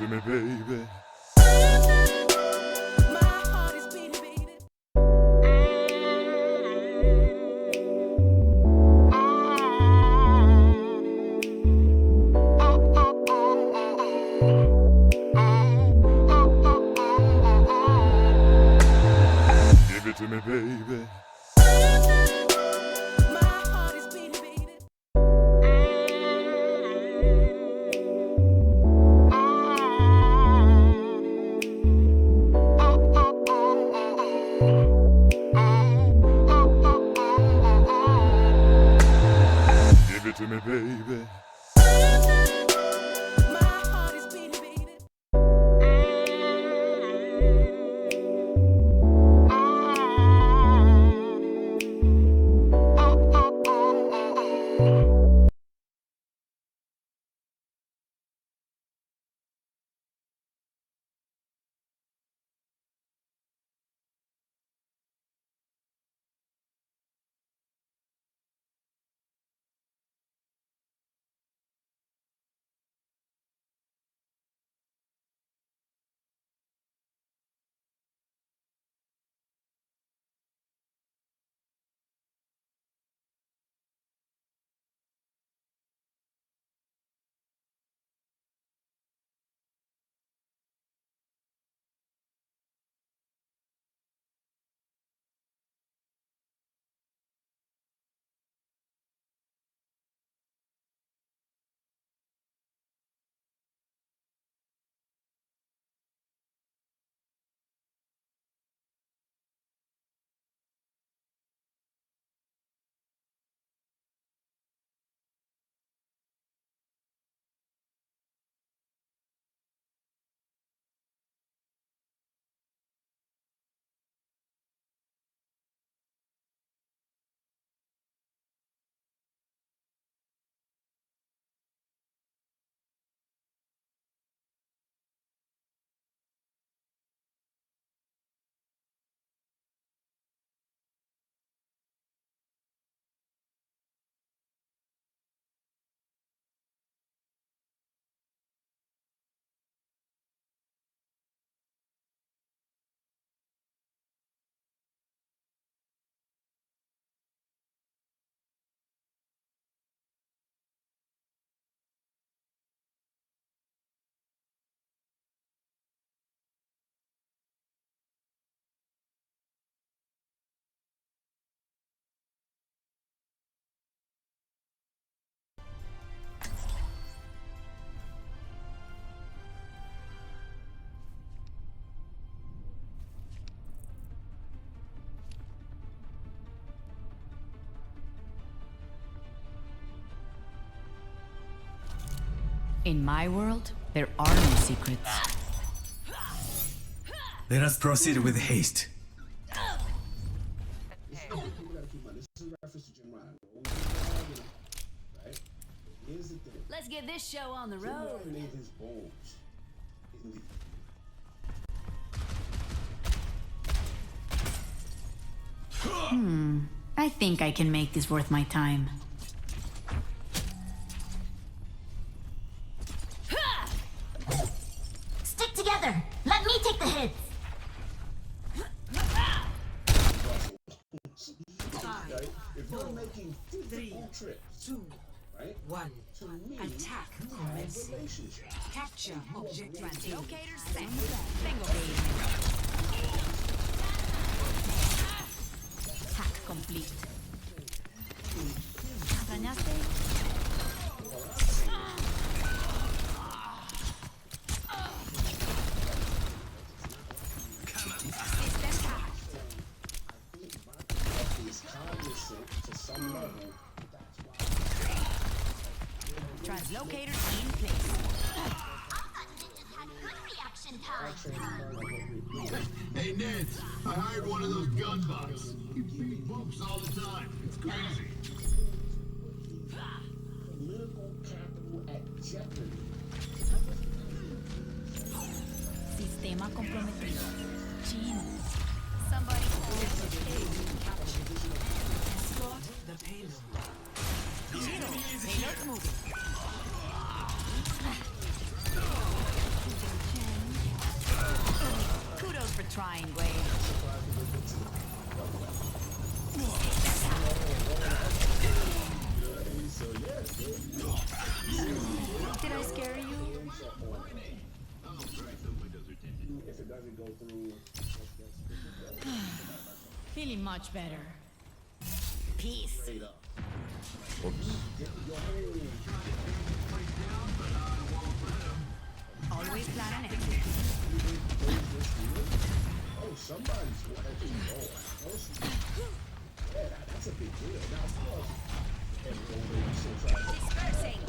to me, baby. Give it to me, baby. Give it to me, baby. In my world, there are no secrets. Let us proceed with haste. Let's get this show on the road. I think I can make this worth my time. Stick together! Let me take the hits! If you're making physical trips, 2, right? 1. To me, Attack it's a commencing. relationship. Capture objective B. Locator set. Bingo. Hack complete. ¿Extrañaste? It's cognizant to some level. Translocator in place. Hey, Ned, I hired one of those gun bots. He gives me bumps all the time. It's crazy. Political capital at jeopardy. Sistema comprometido. Chin. Somebody Escort the payload. Payload moving. Find way. Did I scare you? If it doesn't go through, Feeling much better. Peace. straight up. Always plan an exit. Oh, somebody's actually going. Yeah, that's a big deal. Now, of course, everyone sits out. Dispersing.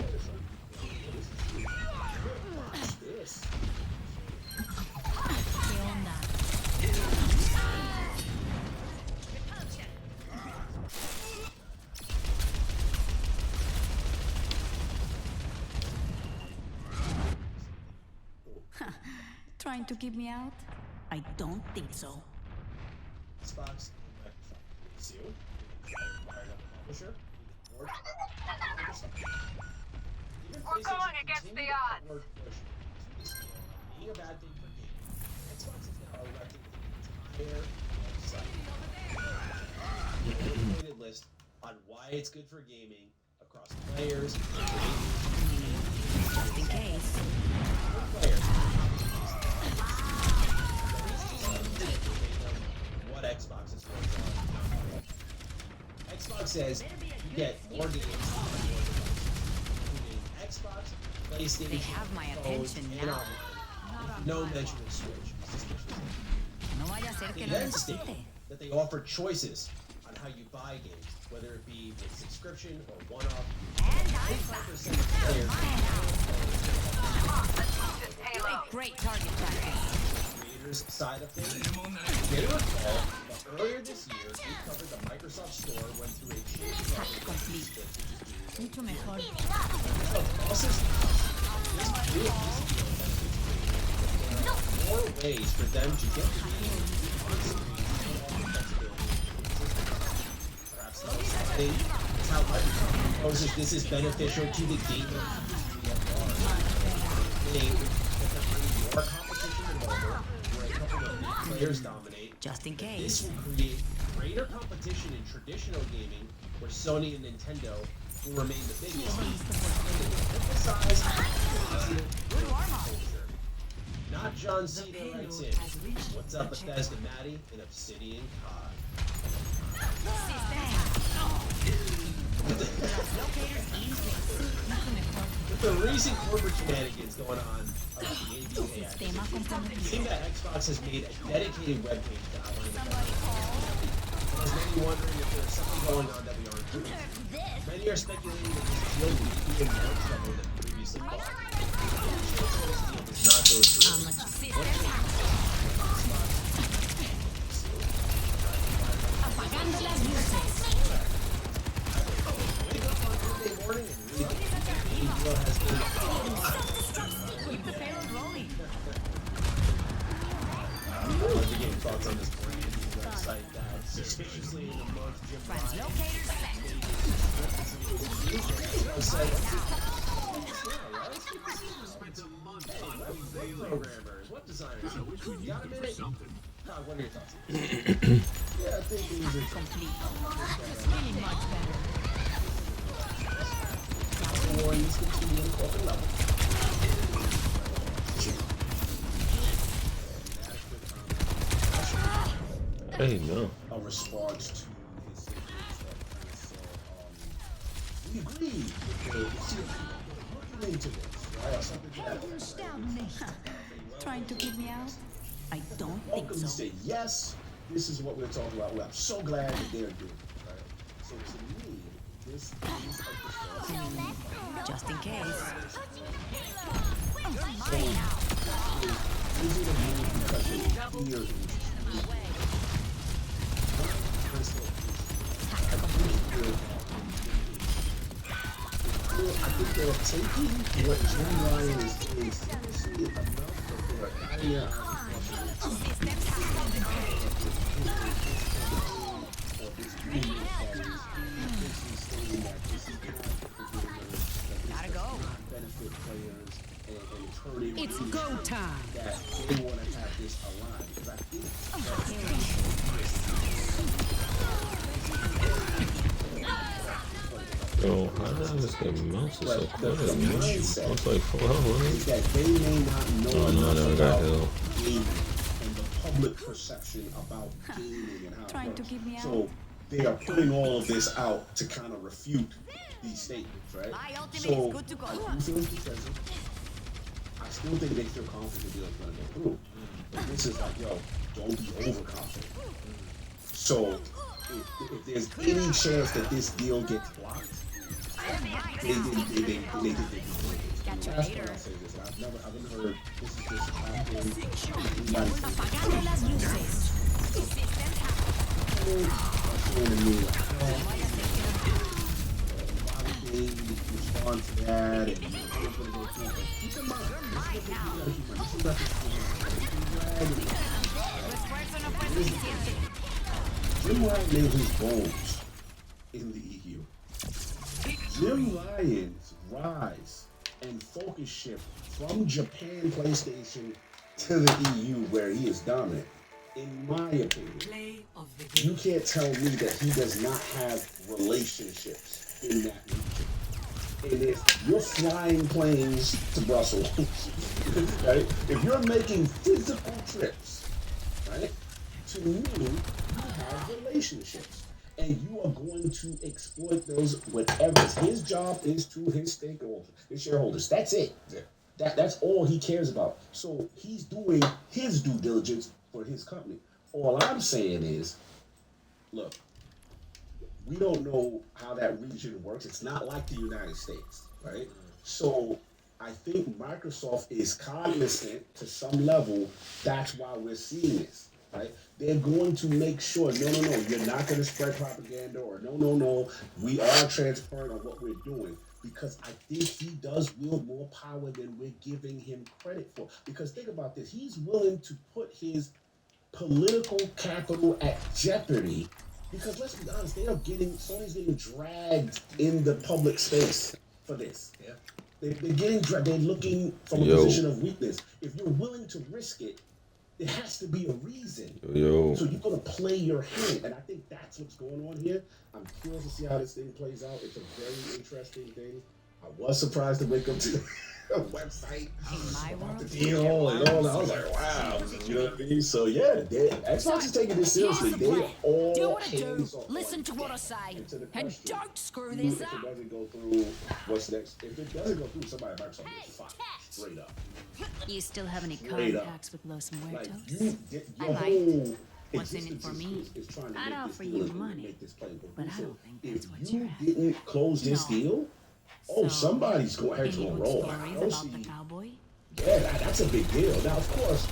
Watch this. ¿Qué onda? Trying to keep me out? I don't think so. Xbox, Microsoft. Seal. Publisher. Or We're going against the odds. Being a bad thing for gaming, Xbox is now electing the entire website. An automated list on why it's good for gaming across players, Just in case. players. What Xbox is going on. Xbox says you get more games on your device, including Xbox, PlayStation, They have my phones, attention and now. online. No mention of Switch. No vaya a ser They que lo then state necesite. that they offer choices on how you buy games, whether it be with subscription or one-off. And I'm 85% of players a great target practice. creators side of things. You may recall that earlier this year, we covered the Microsoft Store went through a change Complete. Mucho mejor. more ways for them to get the game. Perhaps not something is how Microsoft proposes this is beneficial to the gamer community at large. Meaning that they're bringing more competition to mobile, where a couple of big players dominate. Just in This case. will create greater competition in traditional gaming, where Sony and Nintendo will remain the biggest. Emphasize positive culture. Not John Cena writes in. What's up, Bethesda Maddie and Obsidian Cod? With the recent corporate shenanigans going on around the ABA, Sistema it comprometido. seems that Xbox has made a dedicated webpage to outline the benefits. There's many wondering if there's something going on that we aren't doing. Many are speculating that this deal may be in more trouble than previously thought. This deal does not go through. Apagando las luces. Wake up on Monday morning and read that the deal has been Keep the payload rolling. I'll be getting thoughts on this brand new website that suspiciously in a month Jim Ryan Translocator set. programmers, web designers. You got a minute? Todd, what are your thoughts? Yeah, I think these are Complete. Feeling much better. warnings continue on corporate level. Hey, no. A response to his statements that kind of said, we agree with the looking into this, right? Or something to that effect. Trying to keep me out? I don't think Welcome to so. say yes. This is what we're talking about. Well, I'm so glad that they're doing it. Right? So to me, this is a discussion. Just in case. Is it a move because they fear I think they're taking what Jim Ryan is seriously enough that they are adding their Gotta go. benefit players and turning It's into go time. that they want to have this aligned because I think Yo, how does the mouse is so quiet, the man? mindset It's like full health, right? is that they may not know Oh, no, I never got about healed. gaming and the public perception about gaming and how Trying it to works. keep me out. So they are putting all of this out to kind of refute these statements, right? My ultimate So is good to go. I do feel defensive. I still think they feel confident the deal is going to go through. But this is like, yo, don't be overconfident. So if there's any chance that this deal gets blocked, they did they Got you Last later. one I'll say this, I haven't heard this is just happening. Apagando las luces. Respond to that and keep in mind, Jim Ryan made his bones in the EU. Jim Ryan's rise and focus shift from Japan PlayStation to the EU where he is dominant, in my opinion, Play of the you game. can't tell me that he does not have relationships in that region. And if you're flying planes to Brussels, right? If you're making physical trips, right? To me, you have relationships. And you are going to exploit those whatever his job is to his stakeholders, his shareholders. That's it. That's all he cares about. So he's doing his due diligence for his company. All I'm saying is, look, we don't know how that region works. It's not like the United States, right? So I think Microsoft is cognizant to some level. That's why we're seeing this, right? They're going to make sure, no, you're not going to spread propaganda, or no, we are transparent on what we're doing. Because I think he does wield more power than we're giving him credit for. Because think about this, he's willing to put his political capital at jeopardy. Because let's be honest, Sony's getting dragged in the public space for this. Yeah. They're getting dragged. They're looking from a position of weakness. If you're willing to risk it, there has to be a reason. Yo. So you're gonna play your hand, and I think that's what's going on here. I'm curious to see how this thing plays out. It's a very interesting thing. I was surprised to wake up to a website about the deal and all that. I was like, wow, you know what I mean? So yeah, Xbox is taking this seriously. They all Do what I do. hands on Listen to deck. what I say. And to the And question, don't screw if this it up. doesn't go through, what's next? If it doesn't go through, somebody at Microsoft is fired straight up. You still have any Straight up. contacts with Los Like Muertos? your I might. whole What's in it existence for me? is trying to I'd make offer this you deal money, make this play go but I through. don't think So that's if what you you're after. didn't close this No. deal, So, somebody's going any to good roll. stories I don't about see. the cowboy? Yeah, that's a big deal. Now, of course,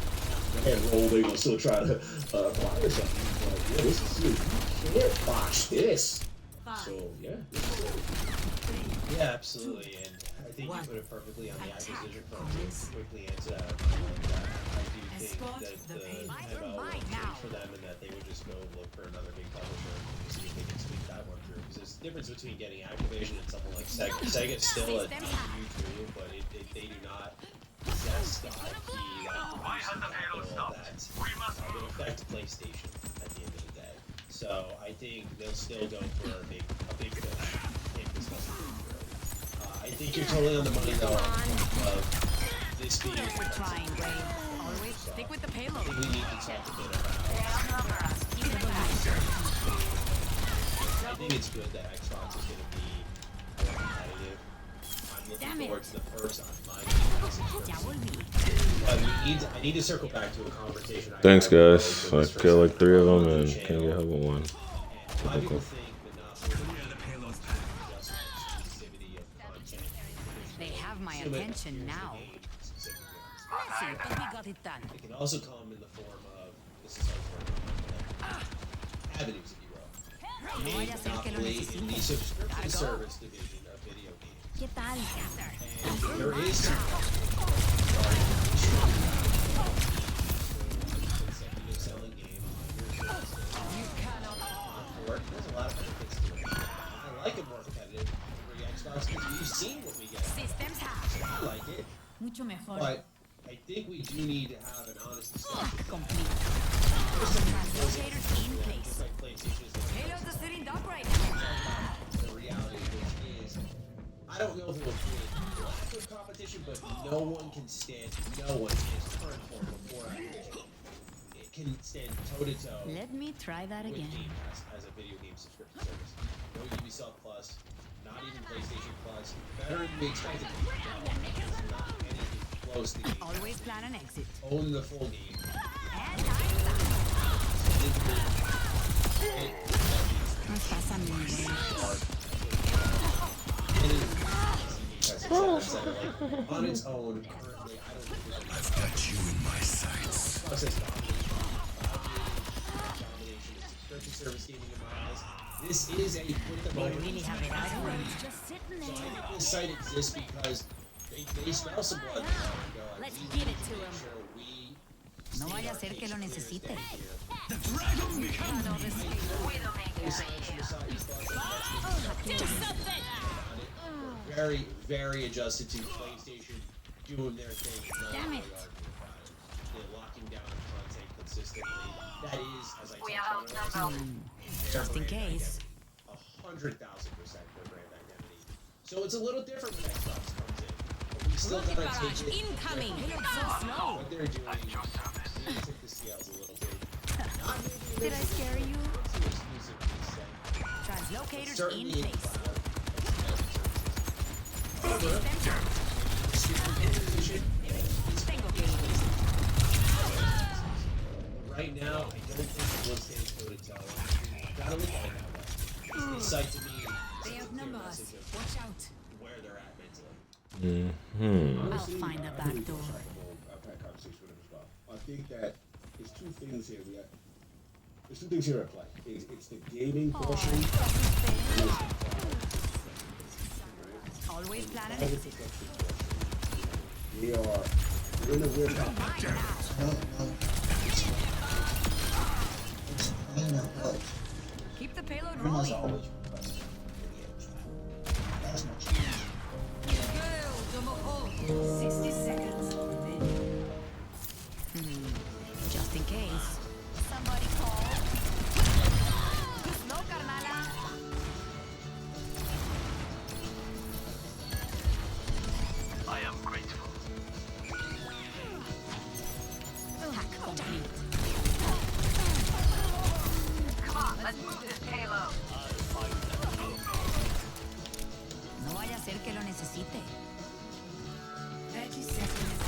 the head roll, they're gonna still try to acquire something. But yeah, this is serious. You can't botch this. So yeah. Yeah, absolutely, and I think you put it perfectly on the acquisition front to quickly answer that. I do think that the ML will change for them, and that they would just go look for another big publisher and see if they can squeak that one through. Because there's a difference between getting Activision and something like Sega. Sega's still a huge move, but they do not possess the IP that capital that will affect PlayStation at the end of the day. So I think they'll still go for a big fish if this doesn't go through. I think you're totally on the money though of this being. We're trying, Ray. Always stick with the I payload. think we need to talk a bit about. I think it's good that Xbox is going to be more competitive. I'm looking forward to the perks on my but I need to circle back to a conversation. Thanks, guys. I killed like 3 of them and can't get help with one. A lot of people think Monopoly just exclusivity of content. They have my attention now. See, but we got it done. It can also come in the form of this is avenues, if you will. No vaya a ser que lo Monopoly in the necesite. subscription Gotta go. service division of video games. ¿Qué tal, Caesar? And there is some consecutive selling game there's a lot of benefits to it. I like it more competitive for Xbox because you've seen what we get. Systems have. I like it. Mucho mejor. But I think we do need to have an honest discussion. Complete. Translocator in place. Just like PlayStation is like, Payloads are sitting duck right now. the reality of which is, I don't know if it will create lack of competition, but no one can stand, no one is turned for before Activision. It can stand toe to toe. Let me try that With again. Game Pass as a video game subscription service. No Ubisoft Plus, not even PlayStation Plus. Better than we expected. It's not anything close to Game Pass. Always plan an exit. Own the full game. And On its own, currently, I don't think there's enough. I've got you in my sights. Process domination, subscription service gaming in my eyes. This is a with the moment. really have it out. Just sitting So I there. think this site exists because they smell some blood. Let's give it to him. No vaya a ser que lo necesite. Very, very adjusted to PlayStation doing their thing. Damn it. They're locking down content consistently. That is, as I We touched on earlier, Just in case. 100,000% their brand identity. So it's a little different when Xbox comes in. But we still gotta Barrage take it. incoming. What they're doing, we need to take the scales a little bit. Not maybe Did I scare you? it's an exclusive set. Translocators in Certainly in place. cloud. However, supervision is right now, I don't think it will stand toe to toe. Gotta look at it that way. This site to me They sends a clear outnumber us. message of Watch out. where they're at mentally. I'll find the back door. I've had conversation with him as well. I think that there's two things here. There's two things here at play. It's the gaming portion. And it's the Always plan an exit. they're in a weird Keep the payload rolling. Go, Domo. 60 seconds remaining. Just in case. Somebody call. Too slow, carnala. I am grateful. Hack complete. Come on, let's move this payload. No vaya a ser que lo necesite. 30 seconds.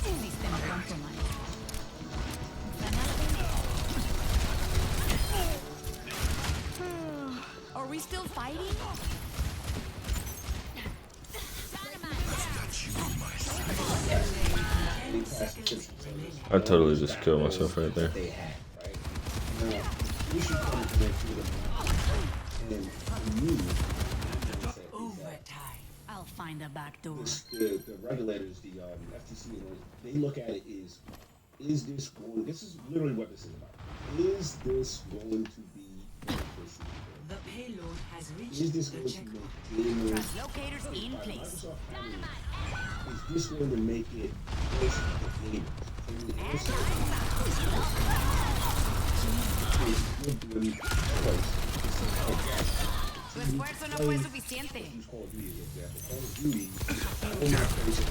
System compromised. Are we still fighting? I totally just killed myself right there. they had, right? Now, we should come to make sure that and for me, Overtime. I'll find the back door. the regulators, the FTC, and all, they look at it is this going? This is literally what this is about. Is this going to be beneficial? The payload has Is reached this the going to checkpoint. make gamers? Translocators in place. Microsoft Patent, is this going to make it worse for the gamers? And the answer is good doing Tu esfuerzo no fue suficiente. use Call of Duty as an example. Call of Duty, on my PlayStation,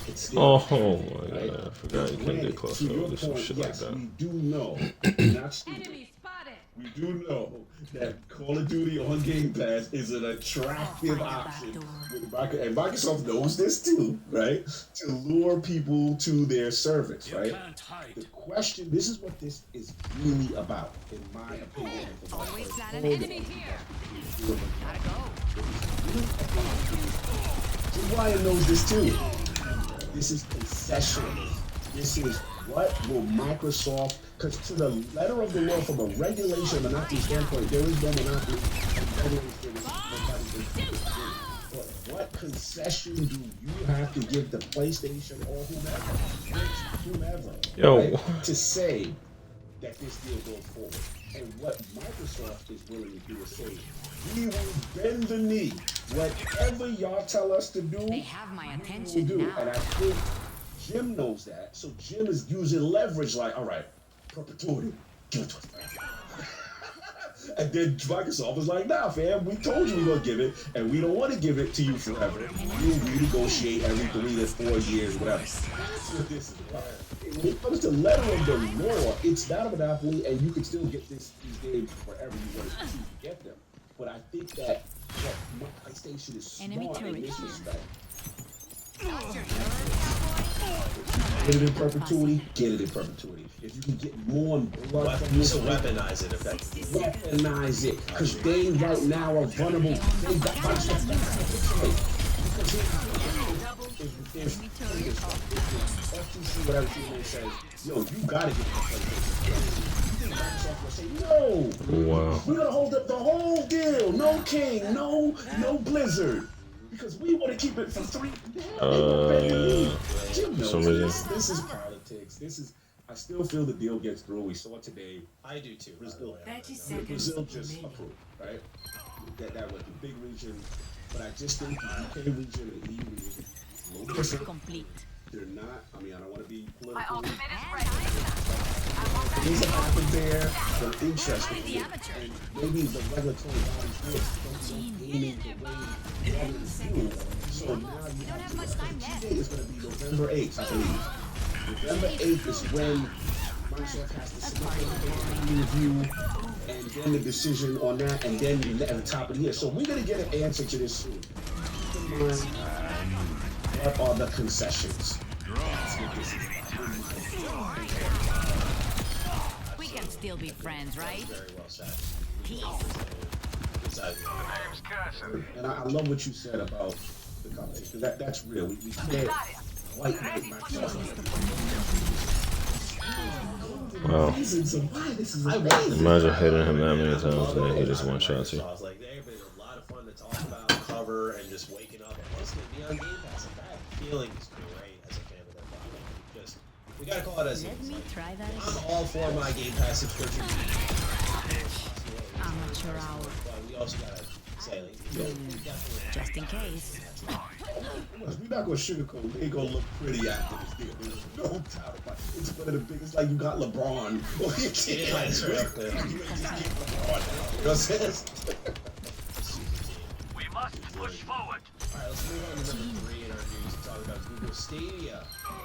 it's still Oh my god, I forgot you can't get close to to your do some point, shit yes, like that. we do know, not stupid. Spotted. We do know that Call of Duty on Game Pass is an attractive Oh, find the option. back door. With and Microsoft knows this too, right? To lure people to their service, right? The question, this is what this is really about, in my opinion. and from what Always I've plan an heard enemy of here. it. Gotta go. Ryan knows this too. This is concession. This is what will Microsoft, because to the letter of the law, from a regulation monopoly standpoint, there is no monopoly. But what concession do you have to give the PlayStation or whomever? Yo. To say, that this deal goes forward. And what Microsoft is willing to do is say, we will bend the knee. Whatever y'all tell us to do, They have my we will attention do. now. And I think Jim knows that. So Jim is using leverage like, all right, perpetuity, give it to us. And then Microsoft was like, nah, fam, we told you we were gonna give it, and we don't want to give it to you forever. We'll renegotiate every 3 to 4 years, whatever. That's what this is about. When it comes to letter of the law, it's not a monopoly, and you can still get these games wherever you want to choose to get them. But I think that PlayStation is smart in this respect. Get it in perpetuity, get it in perpetuity. If you can get more blood from this, weaponize it effectively. Weaponize it, because they right now are vulnerable. They got FTC, whatever she says, yo, you gotta get the PlayStation. Microsoft will say, no, Wow. we're gonna hold up the whole deal. No King, no Blizzard. Because we want to keep it for 3. Jim knows this is politics. This is. I still feel the deal gets through. We saw it today. I do too. Brazil, 30 seconds Brazil just approved, right? That went the big region, but I just think the UK region and EU region, a little different. Complete. They're not. I mean, I don't want to be My political. ultimate is ready. Things that happen there that are interesting. And maybe the regulatory bodies here don't be aiming the way others do. So now you have much time left. It's going to be November 8th, I believe. November 8th is when Microsoft has to submit the review, and then the decision on that, and then at the top of the year. So we're going to get an answer to this soon. What are the concessions? That's what this is about. We can still be friends, right? Very well said. Peace. And I love what you said about the competition. That's real. We can't white Microsoft. Wow. Reasons of why this is amazing. Imagine hitting him that many times and then he just one shot you. Like, they've been a lot of fun to talk about, cover, and just waking up and listening to me on Game Pass. And that feeling is great as a fan of their product. Just, we gotta call it as Let me try that I'm again. all for my Game Pass subscription. Amateur hour. But we also gotta say, like, definitely. Just in case. We're not gonna sugarcoat. They ain't gonna look pretty after this deal. There's no doubt about it. It's one of the biggest. Like you got LeBron on your team. Yeah, that's right. You just get LeBron. You know what I'm saying? We must push forward. Alright, let's move on to number 3 in our news and talk about Google Stadia.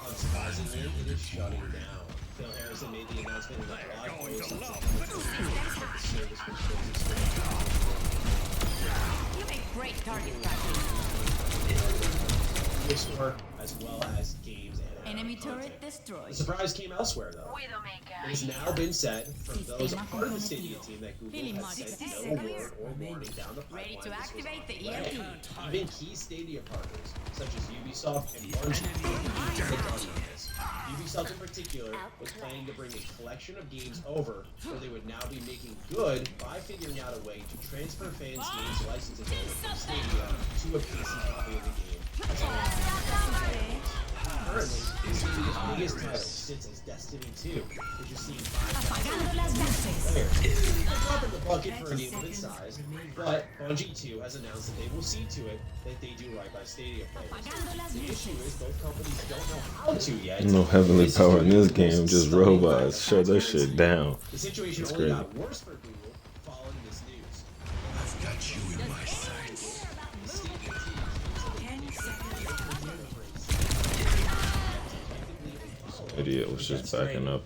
Unsurprisingly, it is shutting down. Phil Harrison made the announcement in a blog post on September 20th that the service was You make great target practice. Store, as well as games and Enemy content. turret destroyed. The surprise came elsewhere, though. It has now been said from those a part of the Stadia team that Google has said no word or warning down the pipeline. Ready to this was activate the already. EMP. Even key Stadia partners, such as Ubisoft and Bungie, have done this. Ubisoft in particular was planning to bring a collection of games over, where they would now be making good by figuring out a way to transfer fans' games licenses over from Stadia to a PC copy of the game. Currently, Stadia's biggest title sits as Destiny 2, which is seeing 5,000 players. A drop in the bucket for a game of its size, but Bungie 2 has announced that they will see to it that they do right by Stadia players. The issue is both companies don't know how to yet. No heavenly power in this game, just robots. Shut that shit down. The situation That's only crazy. got worse for Google following this news. I've got you in my sights. Idiot was just backing up.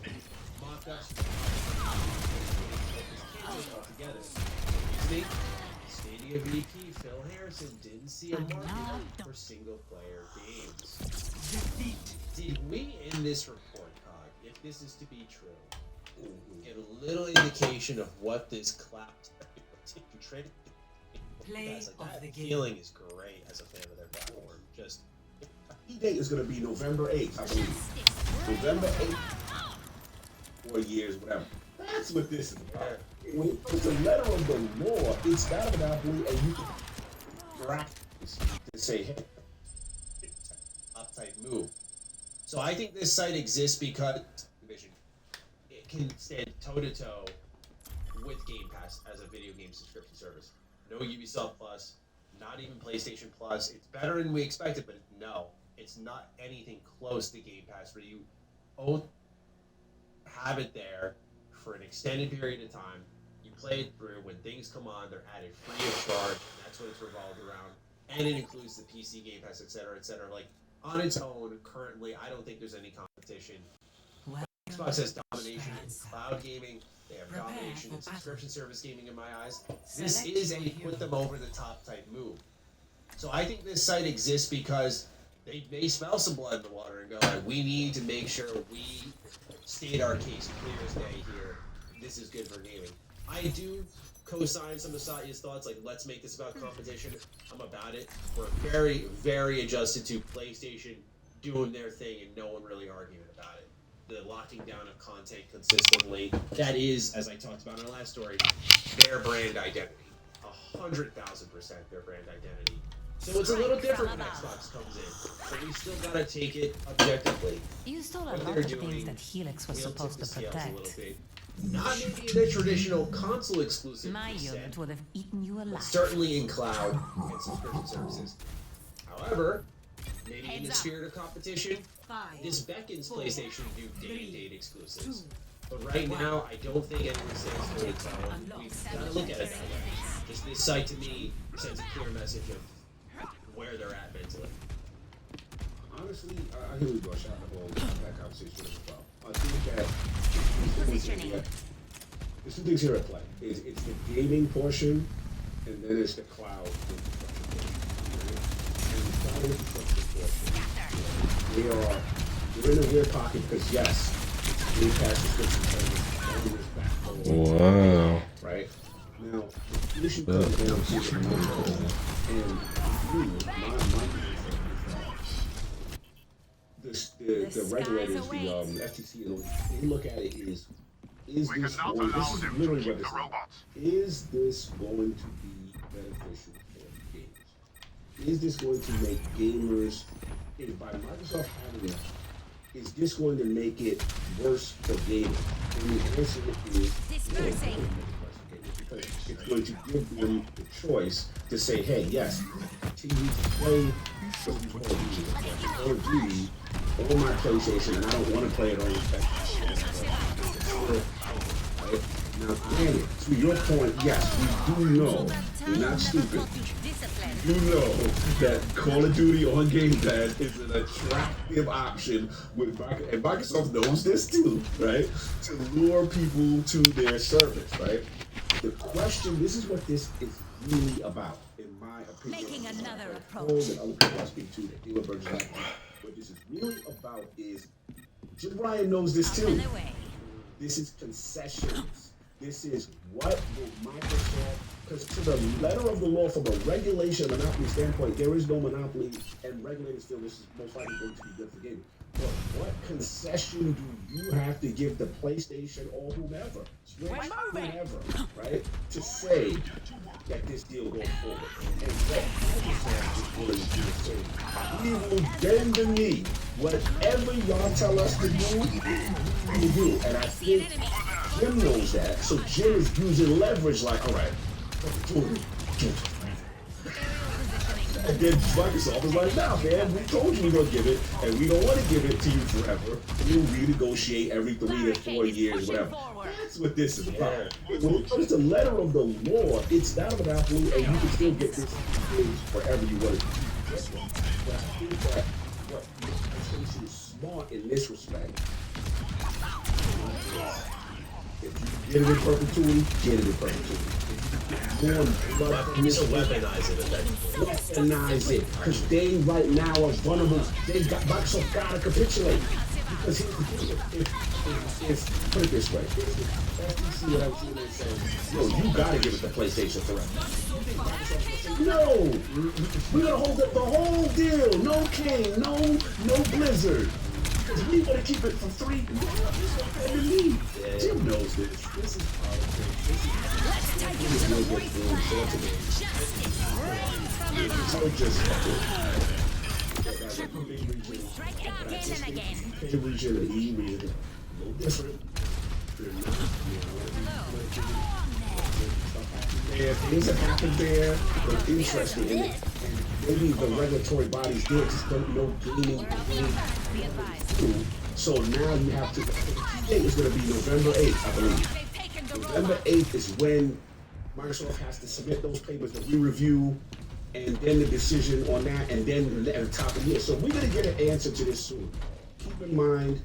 Stadia VP Phil Harrison didn't see a market for single-player games. Did we in this report, Cog, if this is to be true, get a little indication of what this cloud trend Play like of the that game. feeling is great as a fan of their platform. Just The date is going to be November 8th, I believe. November 8th. 4 years, whatever. That's what this is about. When it comes to letter of the law, it's not a monopoly, and you can practice to say, hey, uptight move. So I think this site exists because it can stand toe-to-toe with Game Pass as a video game subscription service. No Ubisoft Plus, not even PlayStation Plus. It's better than we expected, but no, it's not anything close to Game Pass where you have it there for an extended period of time. You play it through. When things come on, they're added free of charge, and that's what it's revolved around. And it includes the PC Game Pass, etc., etc. Like, on its own, currently, I don't think there's any competition. Xbox has domination in cloud gaming. They have domination in subscription service gaming in my eyes. This is a put them over the top type move. So I think this site exists because they smell some blood in the water and go, like, we need to make sure we state our case clear as day here. This is good for gaming. I do co-sign some of Satya's thoughts, like, let's make this about competition. I'm about it. We're very, very adjusted to PlayStation doing their thing and no one really arguing about it. The locking down of content consistently, that is, as I talked about in our last story, their brand identity. 100,000% their brand identity. So it's a little different when Xbox comes in, but we still gotta take it objectively. You stole a What lot they're of doing, things that Helix was we'll supposed tip to the scales a little protect. bit. Not maybe in the traditional console exclusive My set, unit would have eaten you but alive. certainly in cloud and subscription services. However, maybe in the Heads up. spirit of competition, this beckons PlayStation to do day-and-date exclusives. But right now, I don't think anyone stands for it, so we've got to look at it that way. Just this site, to me, sends a clear message of where they're at mentally. Honestly, I hear you, Bush. I don't know what that conversation is about. I think that there's two things here at play. It's the gaming portion, and then it's the cloud infrastructure portion. And the cloud infrastructure portion, they're in a weird pocket because yes, it's Game Pass subscription service, Wow. right? Now, the issue comes down to the control, and the regulators, the FTC, and all, they look at it is this going, this is literally what this is this going to be beneficial for gamers? Is this going to make gamers, by Microsoft having it, is this going to make it worse for gamers? And the answer is Dispersing. because it's going to give them the choice to say, hey, yes, continue to play what we call Duty on my PlayStation, and I don't want to play it on your right? Now, granted, to your point, yes, we do know, we're not stupid, you know that Call of Duty on Game Pass is an attractive option, and Microsoft knows this too, right? To lure people to their service, right? The question, this is what this is really about, in my opinion. Making another approach. And other people I speak to that deal with Virgin Active. What this is really about is, Jim Ryan knows this too. This is concessions. This is what will Microsoft, because to the letter of the law, from a regulation and monopoly standpoint, there is no monopoly, and regulators feel this is most likely going to be good for gaming. But what concession do you have to give the PlayStation or whomever, right, to say that this deal goes forward? And what Microsoft is willing to do is say, we will bend the knee. Whatever y'all tell us to do, we do. And I think Jim knows that, so Jim is using leverage like, all right, do it. And then Microsoft is like, nah, man, we told you we're going to give it, and we don't want to give it to you forever. We'll renegotiate every 3 to 4 years, whatever. That's what this is about. When it comes to letter of the law, it's not a monopoly, and you can still get this wherever you want it. But I think that what PlayStation is smart in this respect. If you get it in perpetuity, get it in perpetuity. Weaponize it, because they right now are vulnerable. Microsoft gotta capitulate. Because here's the thing, if put it this way, FTC what I was saying, they say, yo, you gotta give it to PlayStation forever. No, we're gonna hold up the whole deal. No King, no Blizzard. Because we want to keep it for free. Jim knows this. This is politics. Let's take him to the region and E region, a little different. you're not, there, things that happen there are interesting, and maybe the regulatory bodies there just don't know gaming. So now you have to. The key date is going to be November 8th, I believe. November 8th is when Microsoft has to submit those papers that we review, and then the decision on that, and then at the top of the year. So we're going to get an answer to this soon. Keep in mind,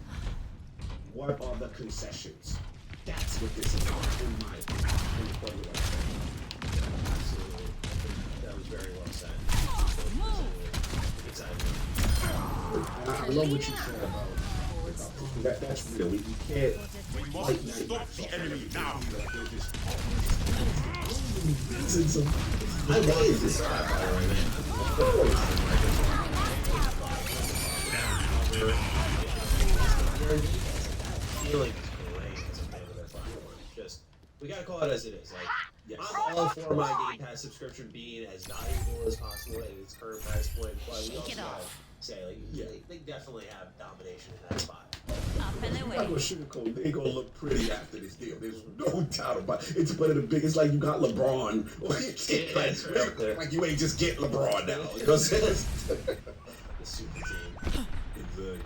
what are the concessions? That's what this is about, in my opinion. Absolutely. That was very well said. I love what you said about that's real. We can't. We must stop the enemy now. I love this guy, by the way, man. Feeling is great as a fan of their platform. Just, we gotta call it as it is. Like, I'm all for my Game Pass subscription being as valuable as possible at its current price point, but we also gotta say, like, they definitely have domination in that spot. I'm not gonna sugarcoat. They gonna look pretty after this deal. There's no doubt about it. It's one of the biggest. Like you got LeBron, like you ain't just get LeBron now. You know what I'm saying? The super team. Exactly.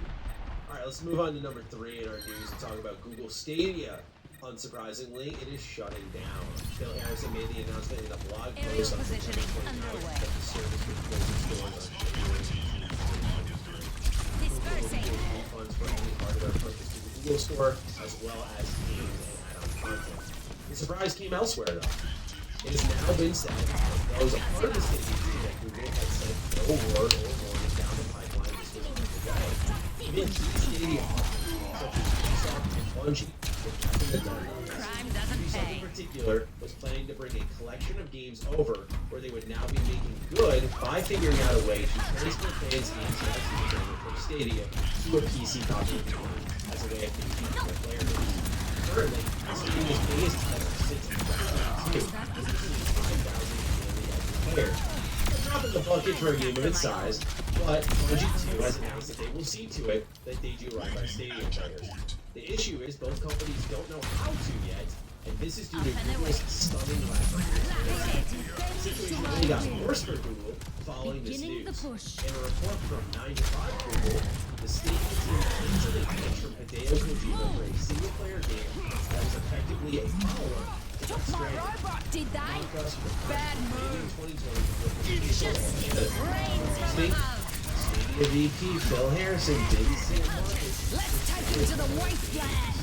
All right, let's move on to number 3 in our news and talk about Google Stadia. Unsurprisingly, it is shutting down. Phil Harrison made the announcement in a blog post on September 29th that the service would close its doors on January 18th. Funds for any hardware purchased through the Google Store, as well as games and add-on content. The surprise came elsewhere, though. It has now been said that those a part of the Stadia team that Google had said no word or warning down the pipeline this was going to go. Even key Stadia partners, such as Ubisoft and Bungie, were kept in the dark on this. Ubisoft in particular was planning to bring a collection of games over where they would now be making good by figuring out a way to transfer fans' games from Stadia to a PC copy of the game as a way of competing with player base. Currently, Stadia's biggest title sits at 5,000 players. A drop in the bucket for a game of its size, but Bungie 2 has announced that they will see to it that they do right by Stadia players. The issue is both companies don't know how to yet, and this is due to Google's stunning lack of transparency. The situation only got worse for Google following this news. In a report from 9 to 5 Google, the statement team easily pitched from Hideo Kojima for a single-player game that was effectively a follow-up to Death Stranding. Did they? Bad move. 2020 Stadia VP Phil Harrison didn't see it coming. Let's take him to the wasteland.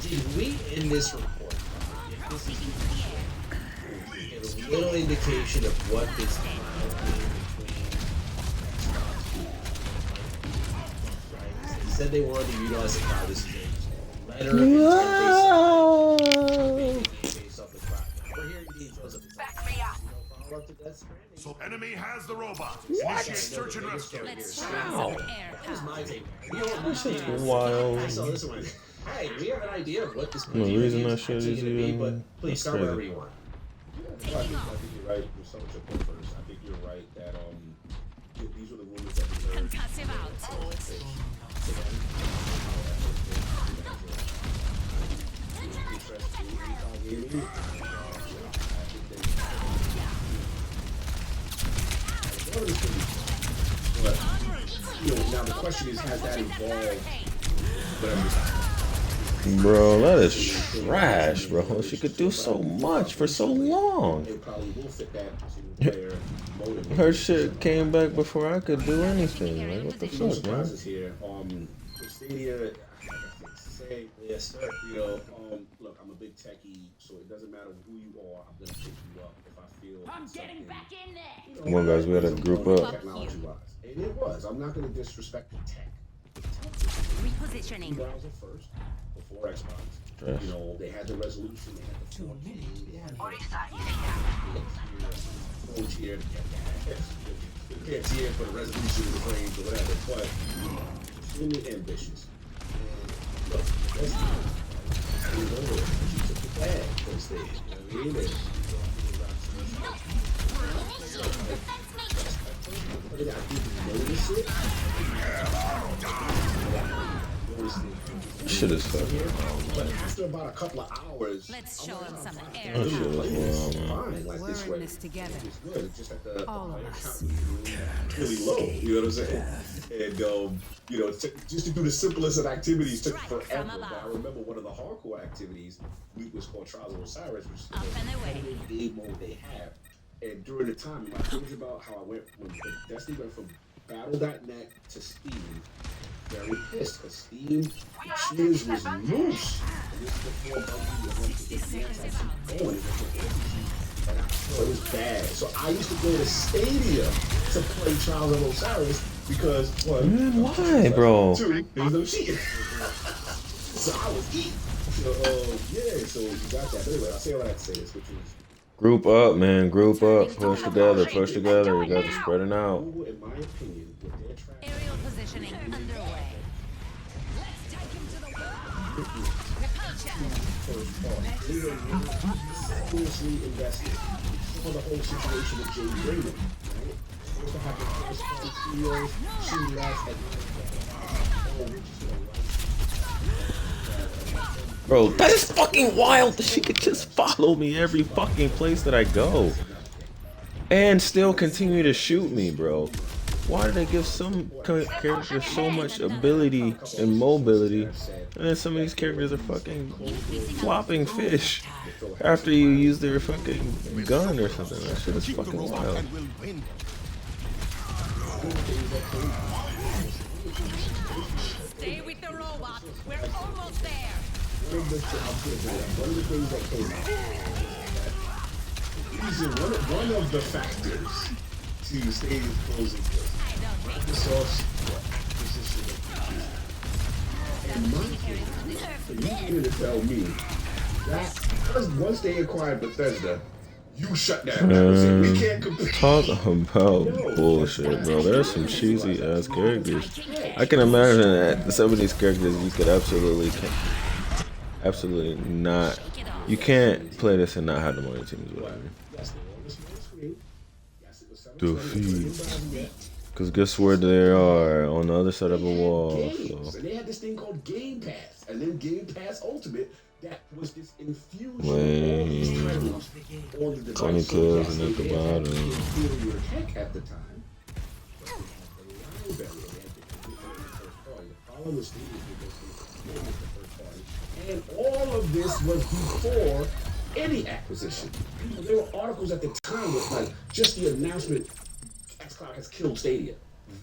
Did we in this report, if this is give a little indication of what this final game between Xbox, right? They said they wanted to utilize the cloud as a letter of intent based off the cloud. Now we're hearing details of the follow-up to Death Stranding. So enemy has the robot. Initiate search and rescue. That was my take. You don't This understand. is wild. I saw this one. Hey, we have an idea of what this The reason that shit is going to be, even- but please start crazy. wherever you want. I think you're right. With some of your point first, I think you're right that these were the rumors that we heard. Concussive out. But now the question is, has that evolved? Whatever. Bro, that is trash, bro. She could do so much for so long. It probably will fit that single-player motive. Her shit came back before I could do anything. Like, what the No fuck, man? surprises here. With Stadia, say, Yes, sir. you know, look, I'm a big techie, so it doesn't matter who you are. I'm gonna pick you up if I feel. I'm getting back in there. Come on, guys, we gotta group up. Technology-wise, and it was. I'm not gonna disrespect the tech. Repositioning. Browser first before Xbox. Trash. You know, they had the resolution, they had the 4K, they had the full tier. You can't tier for the resolution of the frames or whatever, but extremely ambitious. And look, that's she took the bag for the stage. You know what I mean? And I didn't notice it. shit is fucking. But after about a couple of hours, Let's show him some air. That shit was wild, man. fine, like We're this in way. this together. It's good. It's just that the All of player us. count was really low. You know what I'm saying? And you know, just to do the simplest of activities took Strike forever. from But I above. remember one of the hardcore activities was called Trials of Osiris, which is Up and away. the game mode they have. And during the time, I told you about how I went when Destiny went from Battle.net to Steam. Very pissed because Steam cheers was loose. And this is before Bungie went to get the anti-cheat going. And I thought it was bad. So I used to go to Stadia to play Trials of Osiris because one, Man, why, bro? two, there was no cheating. So I was eating. So yeah, so you got that. But anyway, I'll say all I have to say this, which is Group up, man. Group up. Push together. Push together. You guys are spreading out. Google, in my opinion, with their track Aerial positioning underway. Let's take him to the wall. Repulsion. first part, they were not seriously invested. You saw the whole situation with Jay Raymond, right? Supposed to have the first party CEOs, she left at 9 Bro, that is fucking wild that she could just follow me every fucking place that I go. And still continue to shoot me, bro. Why do they give some characters so much ability and mobility, and then some of these characters are fucking flopping fish after you use their fucking gun or something? That shit is fucking wild. Stay with the robot. We're almost there. One of the things that came out. These are one of the factors to Stadia's closing. Microsoft's position of and my you need to tell me that because once they acquired Bethesda, you shut down. We can't compete. Talk about bullshit, bro. There's some cheesy ass characters. I can imagine that some of these characters you could absolutely not. You can't play this and not have them on your team as well. Defeat. Because guess where they are? On the other side of a wall. So. And they had this thing called Game Pass, and then Game Pass Ultimate. That was this infusion Wait. of all the devices. 20 kills and at the bottom. Inferior tech at the time. And all of this was before any acquisition. There were articles at the time with like just the announcement xCloud has killed Stadia.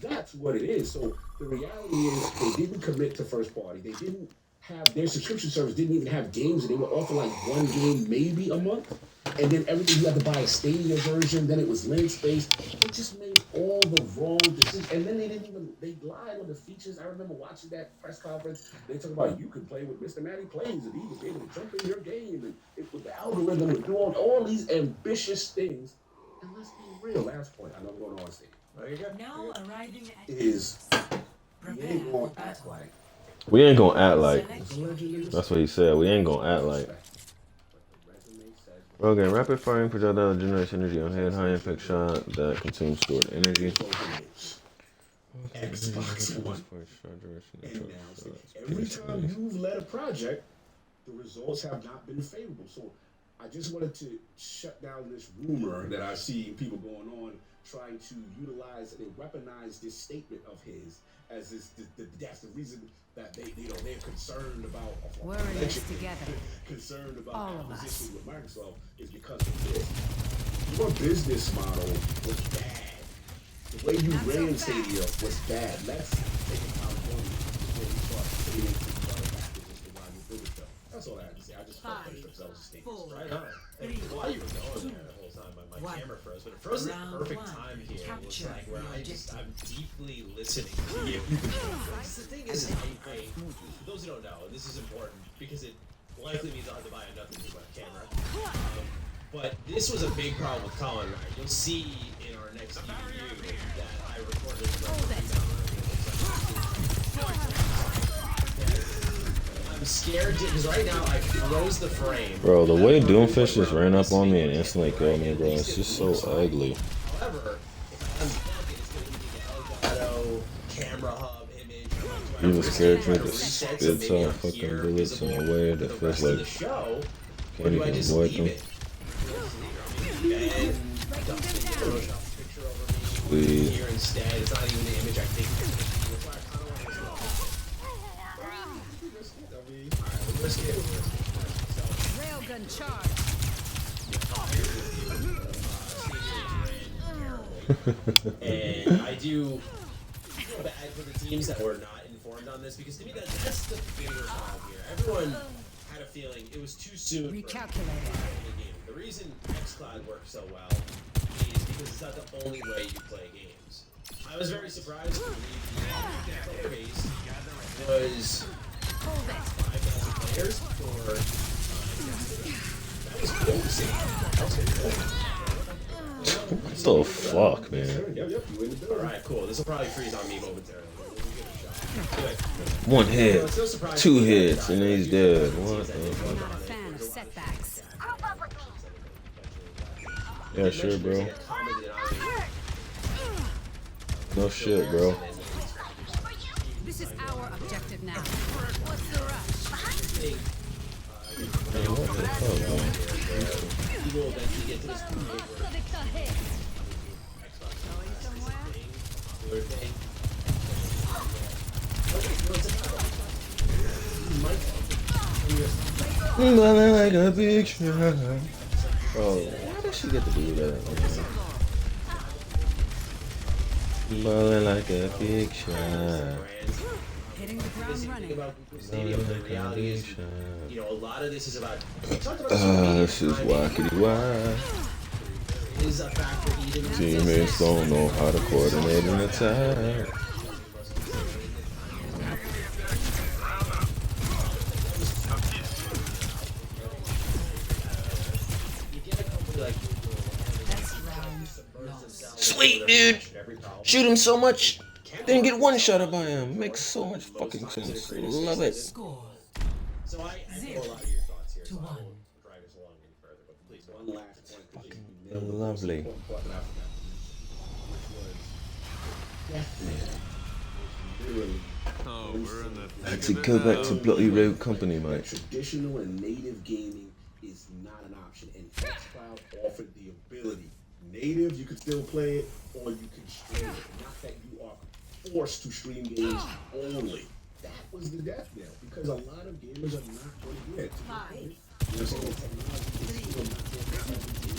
That's what it is. So the reality is they didn't commit to first party. They didn't have their subscription service didn't even have games, and they were offering like one game maybe a month. And then everything you had to buy a Stadia version, then it was link based. It just made all the wrong decisions. And then they lied on the features. I remember watching that press conference. They talk about you could play with Mr. Matty Plays, and he was able to jump in your game, and it with the algorithm would do all these ambitious things. And let's be real, last point, I know I'm going on stage. Now arriving at Is we ain't gonna act like We ain't gonna act like. That's what he said. We ain't gonna act like. Okay, rapid firing projectile generates energy on head, high impact shot that consumes stored energy. Xbox One. And now, every time you've led a project, the results have not been favorable. So I just wanted to shut down this rumor that I see people going on trying to utilize and weaponize this statement of his as that's the reason that they're concerned about We're in this together. concerned about All of acquisition with Microsoft is because of this. Your business model was bad. The way you ran Stadia was bad. Let's take accountability before we start saying things about acquisition while you build stuff. That's all I had to say. I just felt like that was a statement. Right on. And while you were going there the whole time, my camera froze, but it froze at the perfect time here. It was like where I'm deeply listening to you. The thing is, for those who don't know, this is important because it likely means I'll have to buy a nothing to my camera. But this was a big problem with Colin, right? You'll see in our next review that I recorded I'm scared because right now I froze the frame. Bro, the way Doomfish just ran up on me and instantly killed me, bro, it's just so ugly. However, if I unplug it, it's going to give me the Elgato camera hub image. Evil's character that spits out fucking bullets in a way that feels like can't even avoid them. Sweet. Here instead, it's not even the image I think. Railgun charge. And I do feel bad for the teams that were not informed on this because to me that's the bigger problem here. Everyone had a feeling it was too soon. Recalculating. The reason xCloud works so well is because it's not the only way you play games. I was very surprised to read the player base was 5,000 players for that was cool to see. What the fuck, man? Alright, cool. This will probably freeze on me momentarily. One hit, 2 hits, and he's dead. What the Not a fuck? fan of setbacks. Yeah, sure, bro. No shit, bro. This is our objective now. What's the rush? Man, what the fuck, man? You will eventually get to this point where Balling like a big shot. Bro, why does she get to do that? Balling like a big shot. Hitting the ground running. about Google Stadium, the reality is, you know, a lot of this is about. This is wackety whack. Is a factor even. Teammates don't know how to coordinate an attack. Sweet, dude. Shoot him so much. Didn't get one shot by him. Makes so much fucking sense. Love it. Score So I know a lot of your thoughts here, so I won't drag us along any further. But please, one last point. Lovely. Oh, we're in the I had to go back to Bloody Road Company, mate. Traditional and native gaming is not an option, and xCloud offered the ability. Native, you can still play it, or you can stream it. Not that you are forced to stream games only. That was the death knell, because a lot of gamers are not going to do it. You know what I'm saying? Technology is still not going to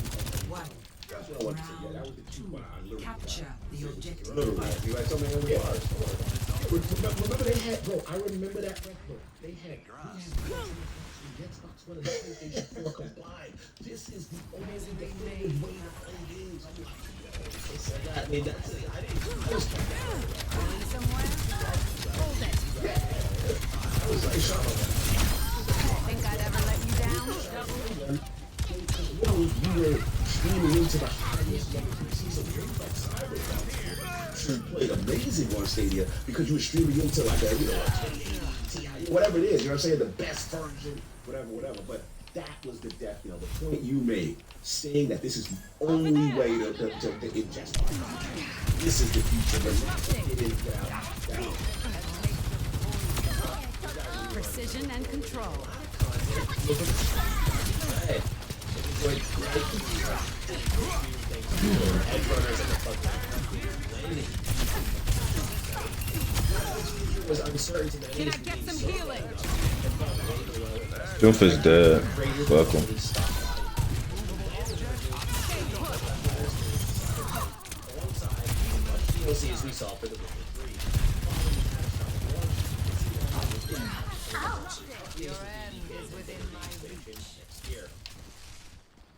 that's what I want to say. Yeah, that was the 2 I literally capture the objective. literally. You like something else? Remember they had, bro, I remember that record. They had the Xbox One and the PlayStation 4 combined. This is the only definitive way to play games. I'm like, I mean, that's it. I didn't Going somewhere? Hold it. I was like, shut up. Think I'd ever let you down? You were streaming into the highest level PC, so games like Cyberpunk played amazing on Stadia because you were streaming into like a, you know, whatever it is, you know what I'm saying, the best version, whatever. But that was the death knell, the point you made, saying that this is the only way to ingest our content. This is the future, but not to get in down. Precision and control. Was uncertain to Can I get some healing? Jump is dead. Fuck him. as we saw for the Your end is within my reach. next year.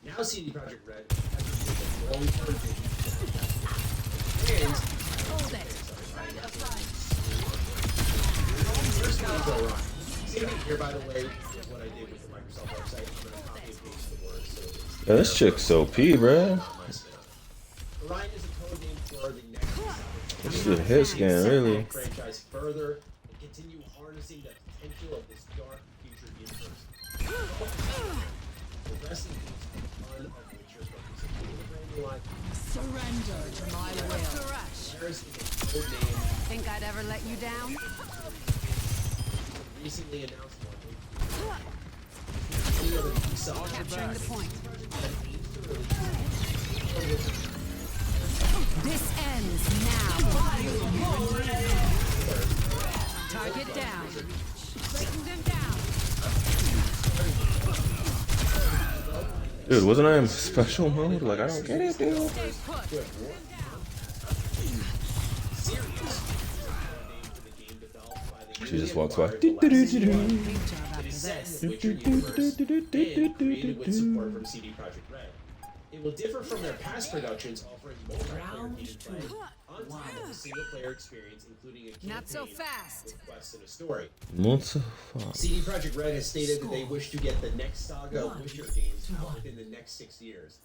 Now CD Projekt Red has a long-term vision. And Hold it. here, by the way, is what I did with the Microsoft website. I'm going to copy and paste the words. So Yeah, this chick's OP, bruh. Orion is a code name for the next This is a hit scan, really. franchise further and continue harnessing the potential of this dark future universe. The rest of these ton of Witcher focusing. Surrender to my will. Crush. Paris is a code name. Think I'd ever let you down? recently announced one. Any other piece Capturing the point. This ends now. Target down. Breaking them down. Dude, wasn't I in special mode? Like, I don't get it, dude. Stay put. She just walks by. Big job after It is set this. in the Witcher universe and created with support from CD Projekt Red. It will differ from their past productions, offering multiplayer gameplay on top of a single-player experience, including a campaign Not so fast. with quests and a story. Not so far. CD Projekt Red has stated that they wish to get the next saga of Witcher games out within the next 6 years.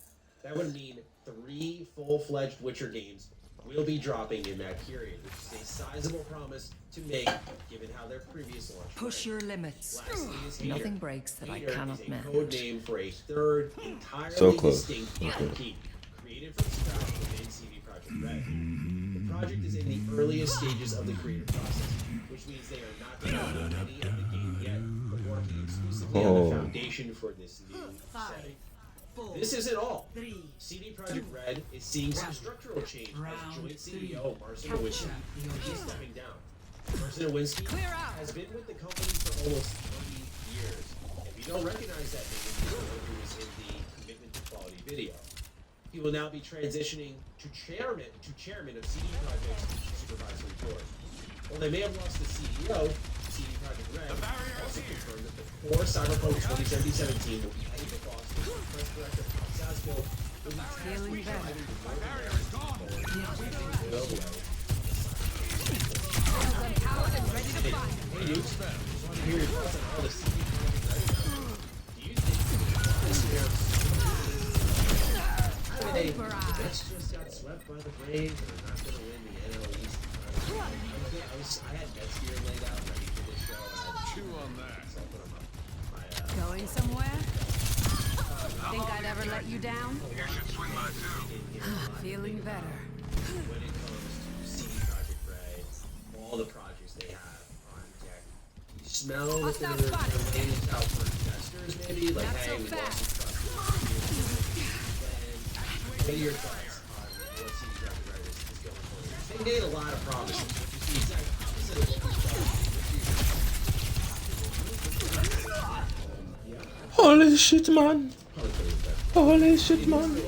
That would mean 3 full-fledged Witcher games will be dropping in that period, which is a sizable promise to make, given how their previous launch Push went. your limits. Lastly is Hater. Nothing breaks that I Hater cannot is a manage. code name for a third, entirely So close. distinct Okay. IP, created from scratch within CD Projekt Red. The project is in the earliest stages of the creative process, which means they are not developing any of the game yet, but working exclusively on Oh. the foundation for this new setting. This isn't all. CD Projekt Red is seeing some structural change as joint CEO Marcin Nowinski is stepping down. Marcin Nowinski has been with the company for almost 30 years. If you don't recognize that name, he's the one who was in the Commitment to Quality video. He will now be transitioning to chairman of CD Projekt's supervisory board. While they may have lost the CEO, CD Projekt Red also confirmed that the core Cyberpunk 2077 team will be heading to Boston. Press director Pop Saskill will be tasked Feeling with better. driving the barrier is gone. Empowered and ready to fight. Hey, dude, just want to hear your thoughts on all the CD Projekt Red stuff. Do you think they just got swept by the Braves and are not going to win the NL East? I had Mets gear laid out ready for this show. And I Chew on that. so I'll put 'em up. Going somewhere? Think I'd ever let you down? You should swing by too. Feeling better. When it comes to CD Projekt Red, all the projects they have on deck, you smell that Hostile they're spotted. laid out for investors, maybe? Like, Not hey, so we lost fast. some trust. What are your thoughts on what CD Projekt Red is going for? They made a lot of promises, which is the exact opposite of what we thought. Holy shit, man. Holy shit, man. The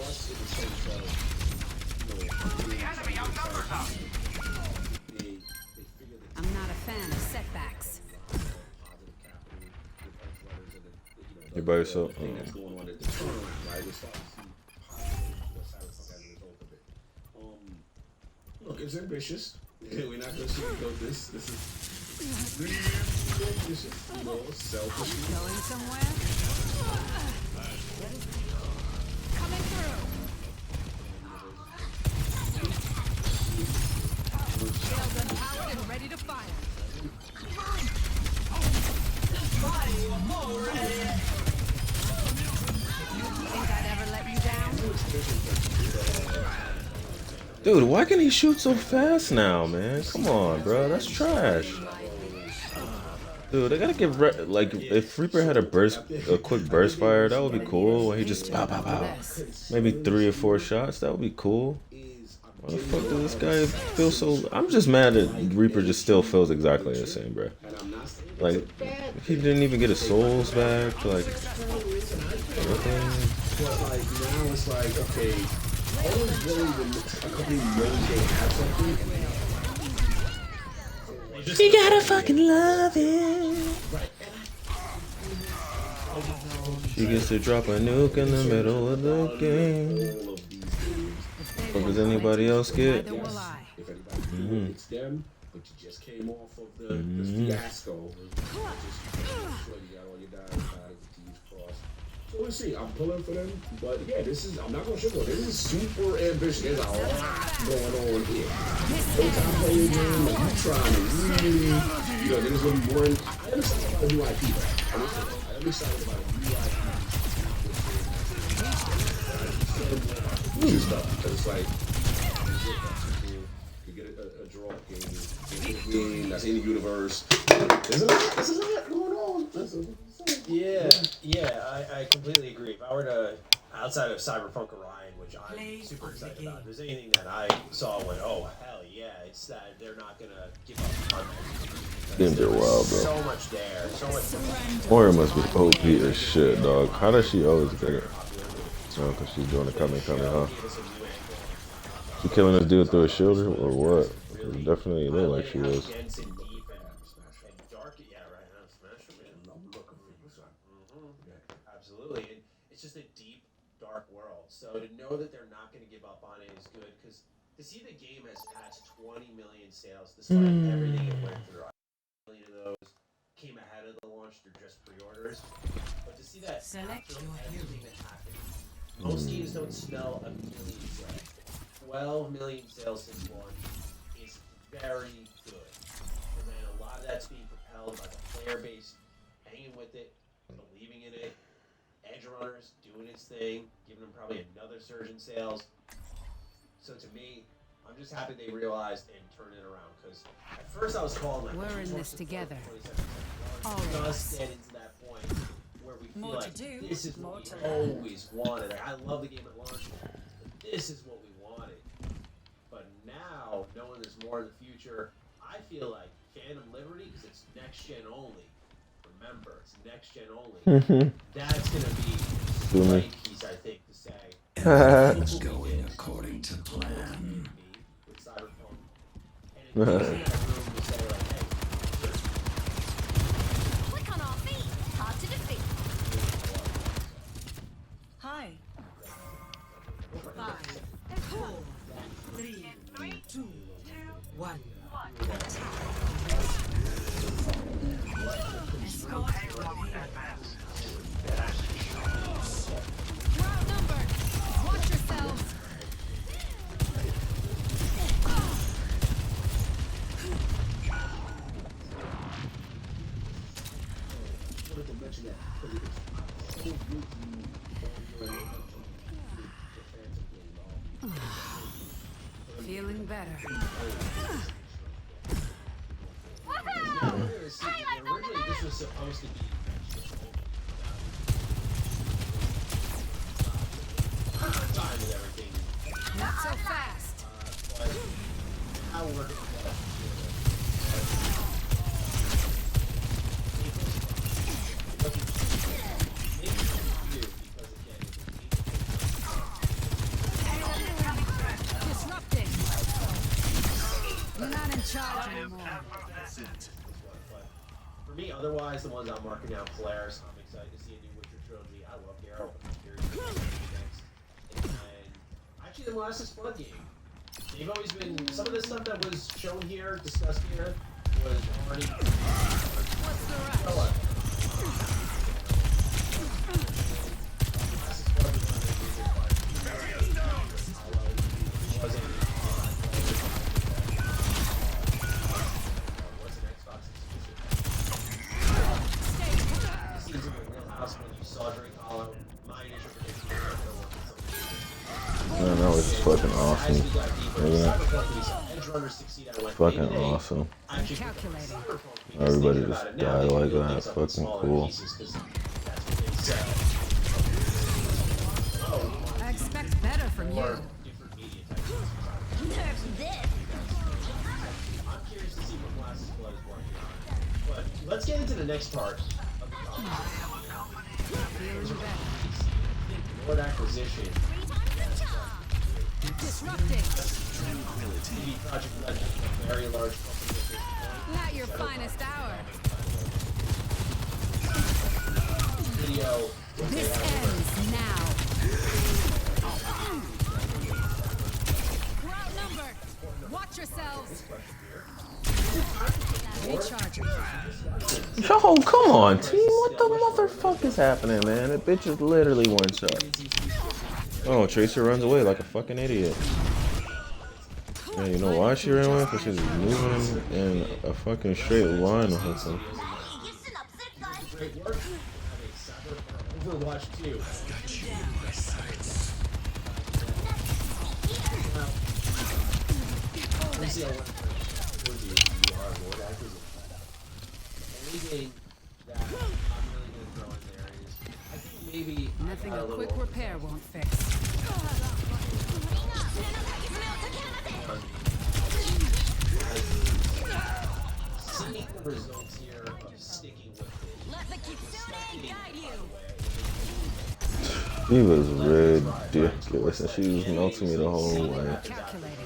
enemy outnumbers us. I'm not a fan of setbacks. You by yourself? thing that's going on at the turn, right? We're starting to see positive Cyberpunk as a result of it. Look, it's ambitious. We're not going to sugarcoat this. This is really ambitious. You know, selfish. Going somewhere? Coming through. Shields empowered and ready to fire. Think I'd ever let you down? Dude, why can he shoot so fast now, man? Come on, bro. That's trash. Dude, they gotta give like if Reaper had a quick burst fire, that would be cool. When he just pow pow pow, maybe 3 or 4 shots, that would be cool. Why the fuck does this guy feel so? I'm just mad that Reaper just still feels exactly the same, bro. Like he didn't even get his souls back. Like nothing. But like now it's like, okay, always worried when a company knows they have something. You gotta fucking love it. She gets to drop a nuke in the middle of the game. All of these games. What does anybody else get? Neither will I. If anybody it's them, but you just came off of the fiasco. Just sure you got all your dials dotted, the T's crossed. So we'll see. I'm pulling for them, but yeah, this is. I'm not gonna sugarcoat. This is super ambitious. There's a lot going on here. Every time I play a game, like, you trying to really, there's gonna be one. I am excited about a new IP. I'm excited about a new IP. New stuff because it's like you get a draw game, that's in the universe. There's a lot going on. I completely agree. If I were to, outside of Cyberpunk Orion, which I'm super excited about, if there's anything that I saw when, oh, hell yeah, it's that they're not going to give up on that. Games are wild, bro. So much there. So much. Moira must be OP as shit, dog. How does she always get it? Oh, because she's doing the coming, huh? She killing this dude through a shield or what? It definitely look like she was. Absolutely. And it's just a deep, dark world. So to know that they're not going to give up on it is good, because to see the game has 20 million sales despite everything it went through. A million of those came ahead of the launch through just pre-orders. But to see that after everything that happened, most games don't smell a million sales. 12 million sales since launch is very good. And then a lot of that's being propelled by the player base hanging with it, believing in it. Edge Runners doing its thing, giving them probably another surge in sales. So to me, I'm just happy they realized and turned it around, because at first I was calling like We're in this together. Just get into that point where we feel like this is what we always wanted. Like, I love the game at launch, but this is what we wanted. But now, knowing there's more in the future, I feel like Phantom Liberty, because it's next gen only. Remember, it's next gen only. That's gonna be the right piece, I think, to say. It's going according to plan. With Cyberpunk, and it gives them that room to say, like, hey, Click on our feet. Hard to defeat. Hi. 5, 4, 3, 2, 1. Escort We're outnumbered. Watch yourselves. wanted to mention that because it's so good to Feeling better. Originally, this was supposed to be time and everything. Not so fast. But how we're going Disrupting. You're not in charge anymore. For me, otherwise, the ones I'm marking down, Polaris, I'm excited to see a new Witcher trilogy. I love Geralt, but I'm curious what next. And actually, the last is Flood game. They've always been, some of the stuff that was shown here, discussed here, was already. What's the rush? That was fucking awesome. Fucking awesome. Everybody just died like that. Fucking cool. I expect better from you. I'm curious to see what Glass's Blood is working on. But let's get into the next part of the Feeling better. Lord Acquisition. Disrupting. TV Project Red, a very large company. Not your finest hour. Video. This ends now. We're outnumbered. Watch yourselves. Recharging. Yo, come on, team. What the motherfuck is happening, man? That bitch is literally one shot. Oh, Tracer runs away like a fucking idiot. Yeah, you know why she ran away? Because she's moving in a fucking straight line or something. Great work. Overwatch 2. Let me see how one towards you are Lord Acquisition. anything that I'm really going to throw in there is, I think maybe Nothing a quick repair won't fix. Seeing the results here of sticking with it. Let the kitsune guide you. She was ridiculous, and she was melting me the whole way. Calculating.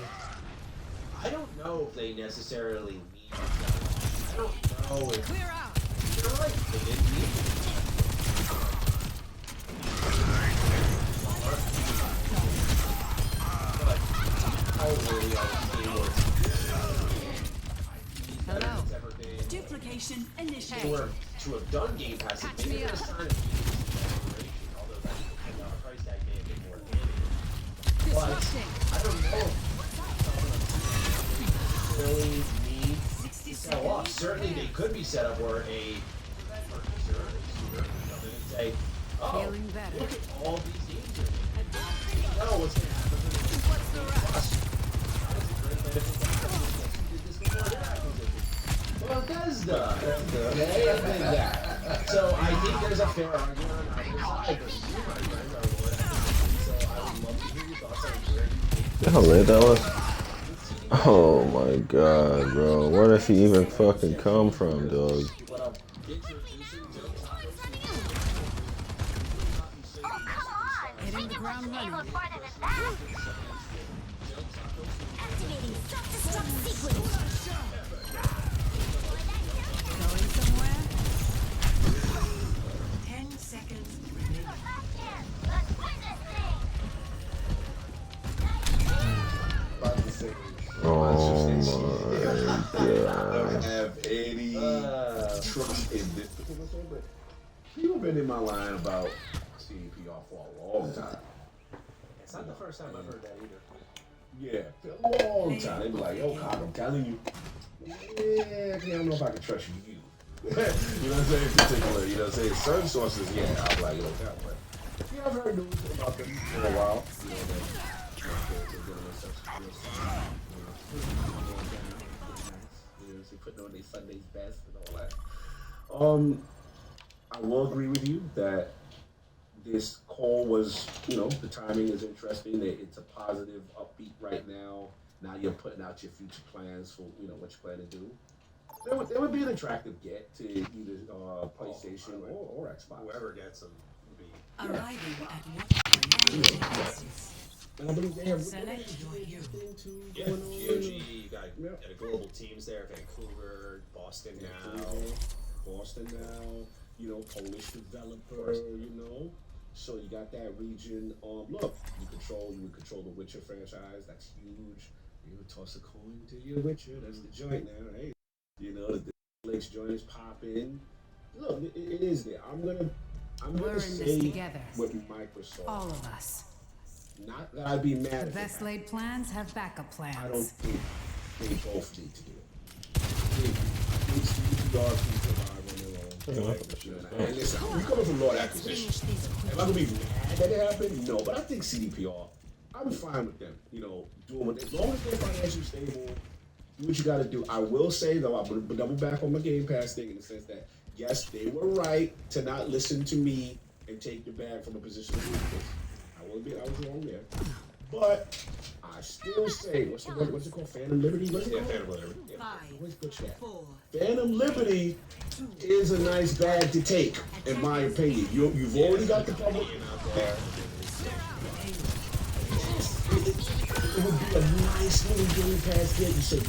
I don't know if they necessarily need to. I don't know if Clear out. they're right. They didn't need it. But how really are they Hello. Duplication initiated. or to have done Game Pass, Catch maybe me they're up. trying to use this generation, although that $10 price tag may have been more advantageous. But Disrupting. I don't know if really need to sell off. Certainly they could be set up where a purchaser or consumer can come in and say, oh, Feeling better. look at all these games you're making. You know what's going to happen for the What's the rush? Plus, that is a great benefit to have you did this before their acquisition. Well, Bethesda. Okay, I think that. So I think there's a fair argument on either side, but you, my friend, are Lord acquisition, so I would love to hear your thoughts on where you think How late that was? Oh my god, bro. Where does he even fucking come from, dog? what I'm introducing to the topic. Hitting the ground They running. look farther than that. Activating self-destruct sequence. Going somewhere? 10 seconds remaining. Let's win this thing. About to say, Oh I my don't have any trust in this particular thing, but people been in my line about CDPR for a long time. It's not the first time I've heard that either. Yeah, for a long time. They be like, yo, Cobb, I'm telling you. Yeah, I don't know if I can trust you. You know what I'm saying? In particular, you know what I'm saying? Certain sources, yeah, I'm like, look that way. Yeah, I've heard news about them for a while. You know, they're doing their stuff real soon. You know, putting on their Sunday's best and all that. I will agree with you that this call was, you know, the timing is interesting. It's a positive, upbeat right now. Now you're putting out your future plans for, you know, what you plan to do. There would be an attractive get to either PlayStation or Xbox. Whoever gets them will be. Arriving at what? And I believe they have Select your hero. Yeah, going on. GOG, you got Yep. global teams there, Vancouver, Boston now. Boston now, you know, Polish developer, you know. So you got that region. Look, you would control the Witcher franchise. That's huge. You would toss a coin to your Witcher. That's the joint now. Hey, you know, the Netflix joint is popping. Look, it is there. I'm We're gonna in this say together. with Microsoft. All of us. Not that I'd be mad The at best them. laid plans have backup I don't plans. think they both need to do it. I think CDPR can survive on their own. And listen, we coming from Lord Acquisition. Am I gonna be mad that it happened? No, but I think CDPR, I'm fine with them. You know, doing what, as long as they're financially stable, do what you gotta do. I will say though, I'm gonna double back on my Game Pass thing in the sense that yes, they were right to not listen to me and take the bag from a position of weakness. I was wrong there. But I still say, what's it called? Phantom Liberty? What's it called? Phantom Liberty. Yeah. 5, Where's Butch at? 4, Phantom Liberty is a nice bag to take, in my opinion. You've already got the public. It would be a nice little Game Pass get. You say,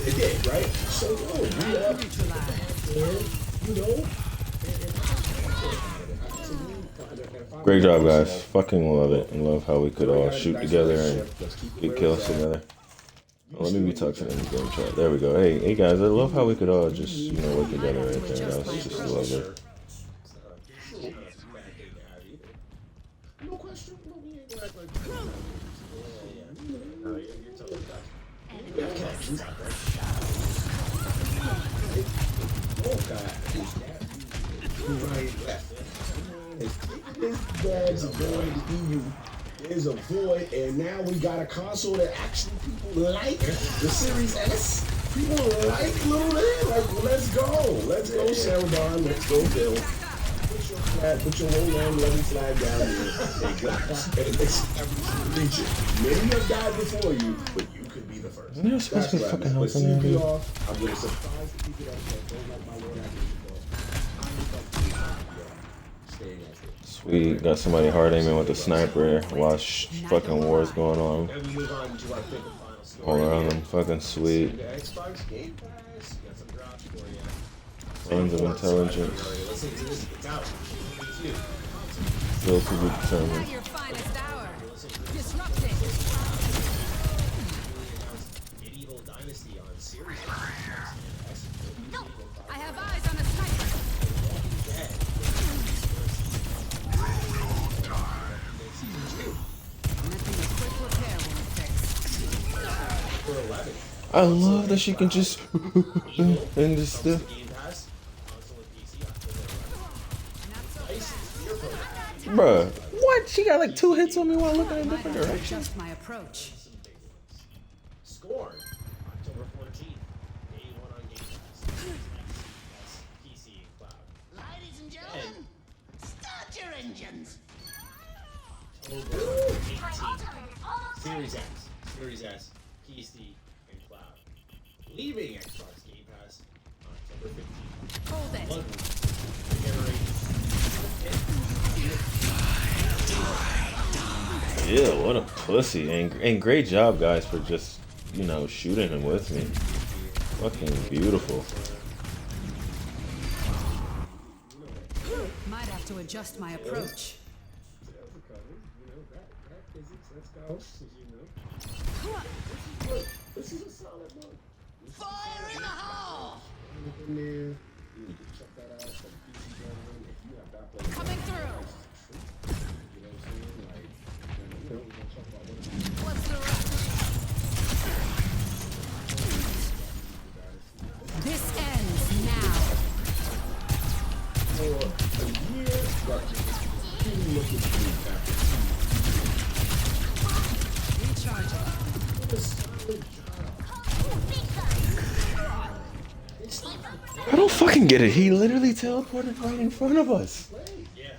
it did, right? So, we are, you know, Great job, guys. Fucking love it. And love how we could all shoot together and get kills together. Oh, let me be touching in the game chat. There we go. Hey guys, I love how we could all just, you know, work together right there. That was just lovely. No question. No, we ain't gonna act like No, you're totally done. oh God. Right left. His bags are going to the EU. there's a void, and now we got a console that actually people like. The Series S. People like little man. Like, let's go, Sarah Bond. Let's go, Bill. Put your whole name, level flag down here. And many have died before you, but you could be the first. You're supposed to be fucking But helping me, dude. CPR, I'm gonna surprise the people that don't like my Lord staying at it. Sweet, got somebody hard aiming with a sniper while fucking war's going on And we move on to our fifth and final story. all around them. Fucking sweet. Xbox Game Pass. Got some drops for you. Sons of intelligence. Listen to this. It's out. Still to be determined. Your finest hour. Disrupting. Medieval Dynasty on series. I have eyes on a sniper. Nothing a quick repair won't fix. For 11. I love that she can just and just still. Game Pass. Console and PC. October 11. Bruh, what? She got like 2 hits on me while looking in different directions. Adjust my approach. Scorn. October 14th. Day 1 on Game Pass. PC and cloud. Ladies and gentlemen, start your engines. October 18th. Series X. Series S. PC and cloud. Leaving Xbox Game Pass. October 15th. Hold it. Bloodborne. Yeah, what a pussy. And great job, guys, for just, you know, shooting him with me. Fucking beautiful. Might have to adjust my approach. This is a solid one. Fire in the hole! In there, you can check that out. Some PC veteran. If you have not played, Coming through. you know what I'm saying? Like, we're gonna talk about what What's the rush? This ends now. for a year, but really looking through after Recharging. a solid job. I don't fucking get it. He literally teleported right in front of us. Yeah.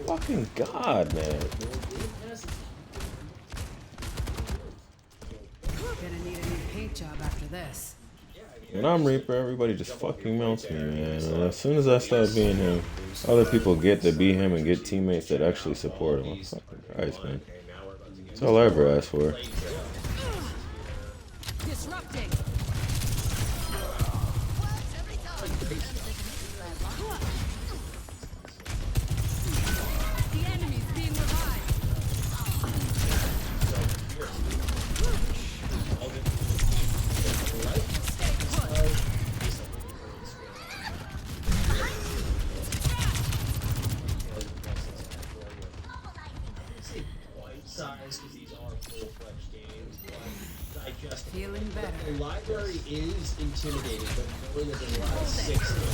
Fucking God, man. Gonna need a new paint job after this. When I'm Reaper, everybody just fucking melts me, man. And as soon as I start being him, other people get to be him and get teammates that actually support him. I'm fucking Christ, man. That's all I ever asked for. Disrupting. The enemy's being revived. Stay put. Size, because these are full-fledged games, but digestible. Feeling better. The library is intimidating, but knowing that there's a lot of 6 of them.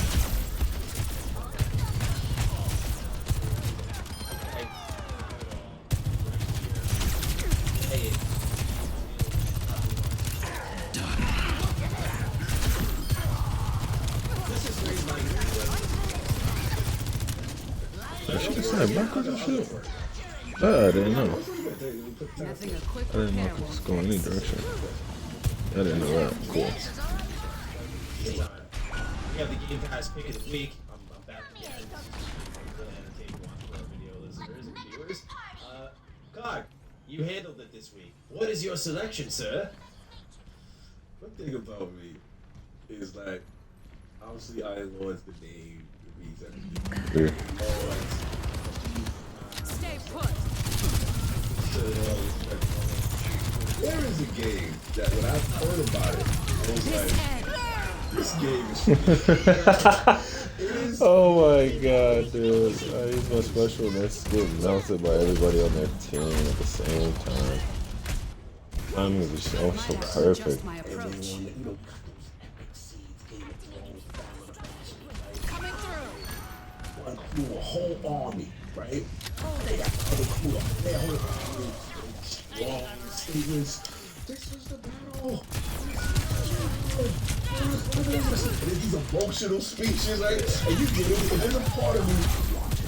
Hey, this is very minor. I should have said backwards and shit. I didn't know. Nothing a quick I didn't know repair if it was won't going any direction. I didn't know that. Cool. We have the Game Pass pick of the week. I'm back again. Really entertaining watch for our video listeners and viewers. God, you handled it this week. What is your selection, sir? One thing about me is like, obviously Iron Lord's the name, it means everything. Yeah. Stay put. There is a game that when I heard about it, I was like, This this game is Oh my God, dude. I use my special and that's getting melted by everybody on their team at the same time. Timing is just so perfect. Adjust my approach. Coming through. One cool whole army, right? They got other cool, their whole army, strong statements. This was the battle. And these emotional speeches, right? And you get it, and there's a part of me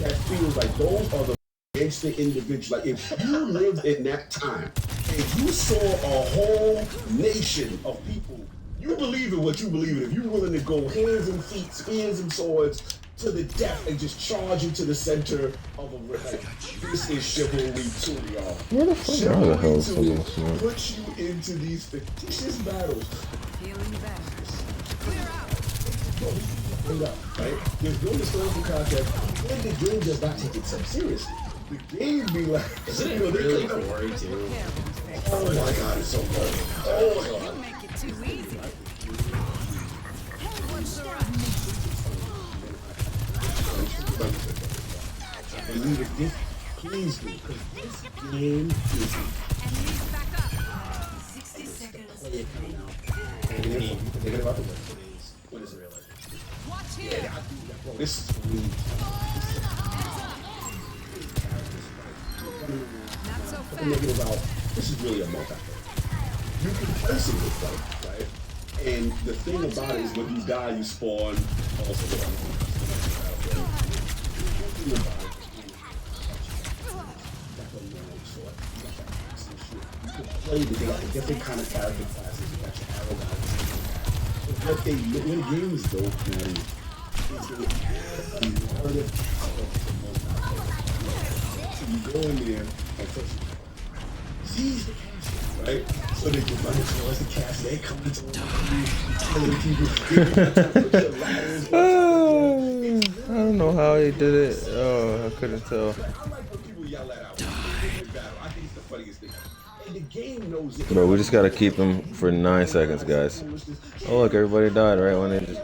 that feels like those are the gangster individuals. Like if you lived in that time and you saw a whole nation of people, you believe in what you believe in. If you're willing to go hands and feet, spears and swords to the death and just charge into the center of a river. Like, this is chivalry 2, y'all. Where the fuck are the hell Chivalry 2 folks, man? puts you into these fictitious battles. Feeling better. Clear out. Right? There's no historical context, and the game does not take itself seriously. The game be like, Isn't it really gory too? oh my god, it's so good. Oh my god. Make it too easy. What's the rush? And leave it this, please do, because this game is Enemies back up. 60 seconds. thinking about the what is it really? Watch here. Bro, this is sweet. Not so I'm fast. thinking about this is really a multiplayer. You can place it with like, right? And the thing about it is when you die, you spawn also. Play, they got the different kind of character classes. You got your arrow guys. But what they when the game is dope, man, is the narrative so you go in there and first seize the castle, right? So they can run towards the castle, they come into the I don't know how he did it. Oh, I couldn't tell. I like when people yell that out. I think it's the funniest thing. And the game knows it. Bro, we just gotta keep them for 9 seconds, guys. Oh, look, everybody died right when they just.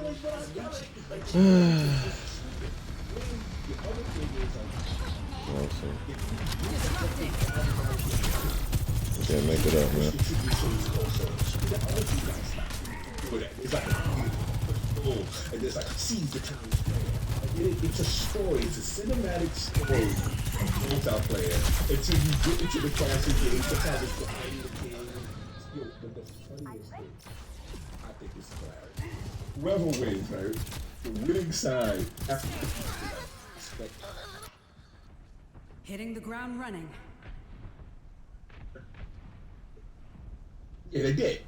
Can't make it up, man. It's like and there's like seize the town. It's a story. It's a cinematic story of multiplayer until you get into the classic game. Sometimes it's behind the game. Yo, but the funniest thing, I think it's hilarious. Whoever wins, right? The winning side. Hitting the ground running. Yeah, they did.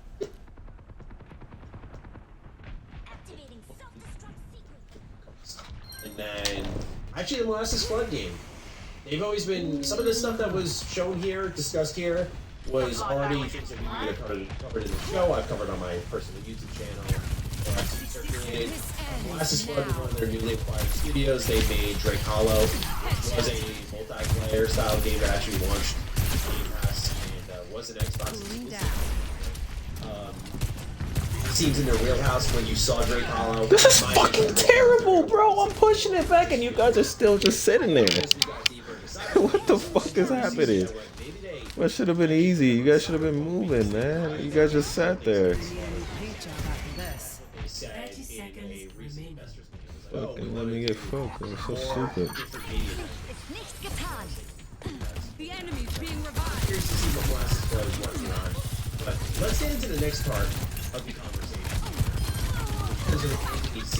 Activating self-destruct sequence. And then, actually, the Molasses Flood game. They've always been, some of the stuff that was shown here, discussed here, was already things that we would have covered in the show. I've covered on my personal YouTube channel. Circulated. Molasses Flood was one of their newly acquired studios. They made Drake Hollow. It was a multiplayer style game that actually launched Game Pass and was an Xbox exclusive. Scenes in their wheelhouse when you saw Drake Hollow. This is fucking terrible, bro. I'm pushing it back and you guys are still just sitting there. What the fuck is happening? That should have been easy. You guys should have been moving, man. You guys just sat there. 30 seconds remaining. Fucking let me get focused. So stupid. It's nicht getan. The enemy's being revived. Curious to see what Molasses Flood is working on. But let's get into the next part of the conversation. Because of the PC,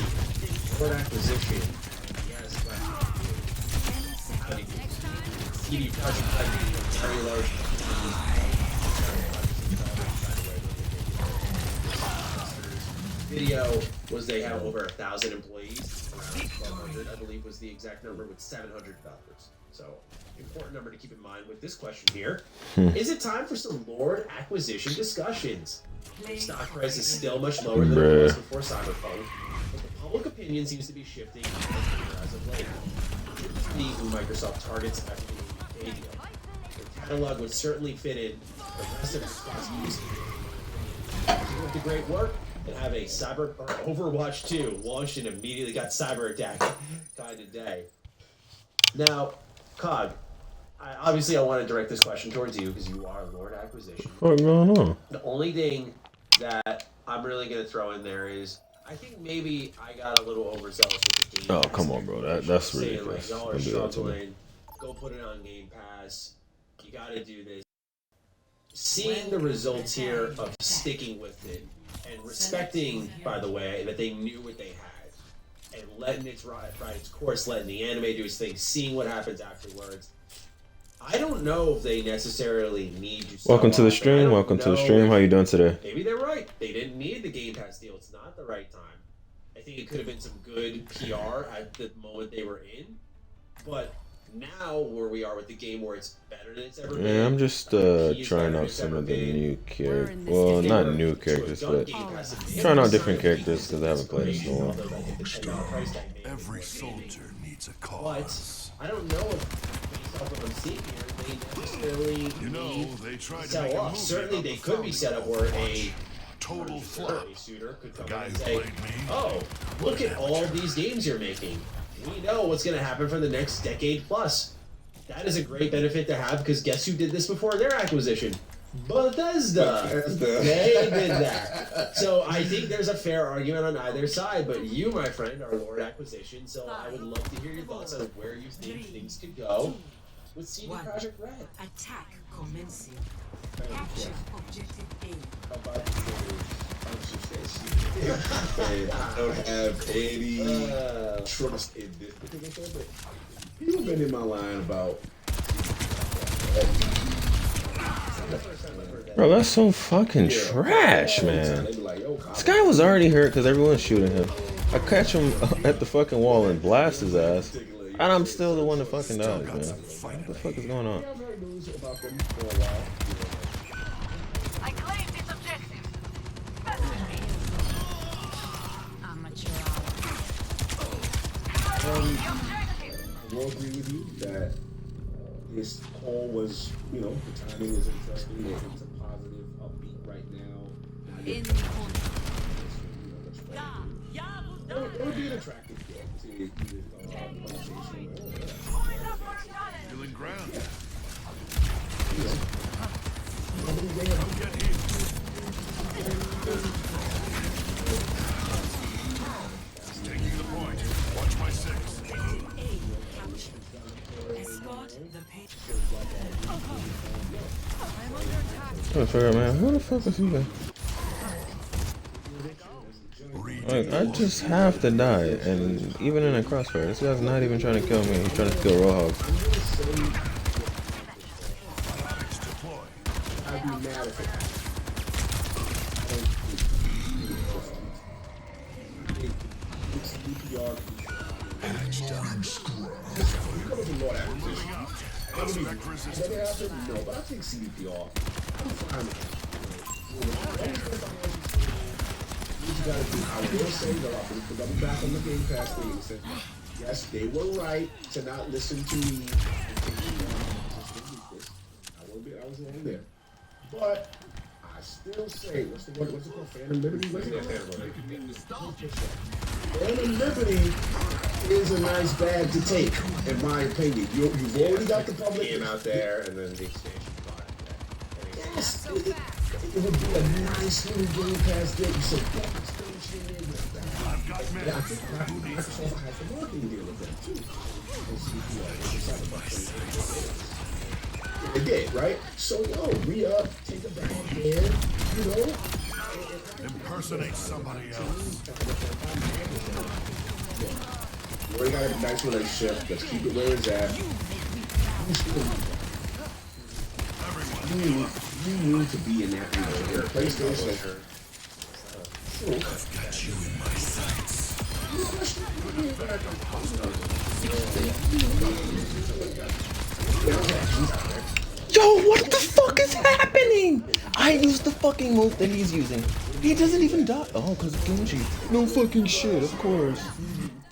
Lord Acquisition, yes, how do you CD project very large video was they have over 1,000 employees, around 1,200 I believe was the exact number, with 700 developers. So important number to keep in mind with this question here. Is it time for some Lord acquisition discussions? Stock price is still much lower than it was before Cyberpunk, but the public opinion seems to be shifting as of late. Typically, who Microsoft targets after the deal. Their catalog would certainly fit in the rest of Xbox music. Keep up the great work and have a Overwatch 2 launched and immediately got cyber attacked kind of day. Now, Cog, obviously I want to direct this question towards you because you are Lord Acquisition. What's going on? The only thing that I'm really going to throw in there is, I think maybe I got a little overzealous with the Game Oh, Pass come on, thing. bro. That's Saying, ridiculous. Like, y'all are Don't do that to me. struggling. Go put it on Game Pass. You gotta do this. Seeing the results here of sticking with it and respecting, by the way, that they knew what they had and letting it ride its course, letting the anime do its thing, seeing what happens afterwards. I don't know if they necessarily need you. Welcome to the stream. Welcome to the stream. How you doing today? Maybe they're right. They didn't need the Game Pass deal. It's not the right time. I think it could have been some good PR at the moment they were in, but now where we are with the game, where it's better than it's ever been. Yeah, I'm just trying out some of the new characters. Well, not new characters, but trying out different characters because I haven't played this in a while. Every soldier needs a But cause. I don't know if, based off what I'm seeing here, they necessarily You know, need they tried to to make sell a off. movie Certainly, about they the could be set up where a total flop. shooter could The come guy in who and say, played me. "Oh, look at all these games you're making. We know what's going to happen for the next decade plus." That is a great benefit to have because guess who did this before their acquisition? Bethesda. They did that. So I think there's a fair argument on either side, but you, my friend, are Lord Acquisition, so I would love to hear your thoughts on where you think things could go with CD Projekt Red. Attack commencing. Capture objective A. How about I don't have any trust in this particular show, but people been in my line about. Bro, that's so fucking trash, man. This guy was already hurt because everyone's shooting him. I catch him at the fucking wall and blast his ass, and I'm still the one that fucking dies, man. What the fuck is going on? I claim this objective. Amateur I will agree with you that this call was, the timing was interesting. It's a positive, upbeat right now. in the corner. It would be an attractive game to conversation. Feeling ground. Taking the point. Watch my six. Escort the pain. I'm trying to figure out, man, who the fuck is he, man? Like, I just have to die, and even in a crossfire, this guy's not even trying to kill me. He's trying to kill Roadhog. I'd be mad if it it's DPR. Prospect resistance. No, but I think CDPR. I'm fine with it. What you gotta do, I will say that I'm gonna double back on the Game Pass thing and say, yes, they were right to not listen to me. I was wrong there. But I still say, what's it called? Phantom Liberty? What's it called? Phantom Liberty is a nice bag to take, in my opinion. You've already got the public Game out there, and then the expansion. Yes, it would be a nice little Game Pass deal. You say, expansion. I've got men. I think Microsoft has a marketing deal with them too. They did, right? So, re-up, take a bag there, Impersonate somebody else. We already got a nice relationship. Let's keep it where it's at. You need to be in that region. PlayStation. I've got you in my sights. Yo, what the fuck is happening? I used the fucking move that he's using. He doesn't even die. Oh, because Genji. No fucking shit, of course.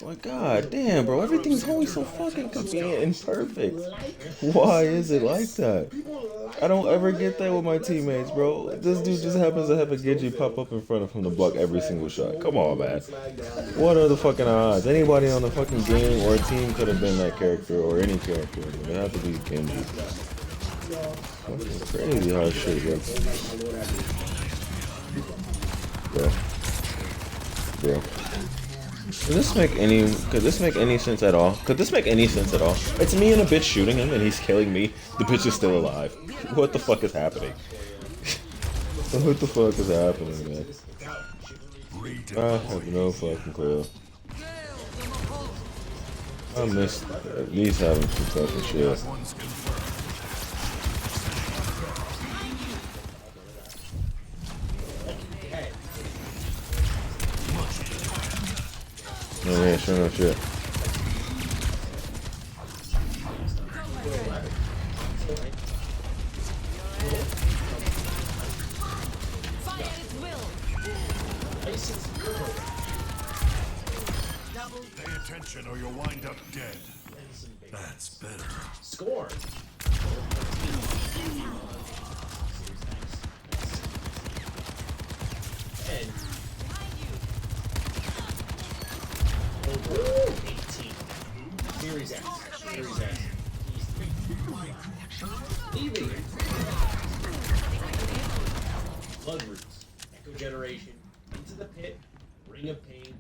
My god damn, bro. Everything's always so fucking convenient and perfect. Why is it like that? I don't ever get that with my teammates, bro. This dude just happens to have a Genji pop up in front of him to block every single shot. Come on, man. What are the fucking odds? Anybody on the fucking game or team could have been that character or any character. It had to be Genji. Fucking crazy how shit, bro. Bro. bro. Could this make any sense at all? Could this make any sense at all? It's me and a bitch shooting him and he's killing me. The bitch is still alive. What the fuck is happening? What the fuck is happening, man? I have no fucking clue. I missed these having some fucking shit. No man, sure no shit. Pay attention or you'll wind up dead. That's better. Score. And over 18. Series X. Series X. Leaving. Blood roots. Echo generation. Into the pit. Ring of pain.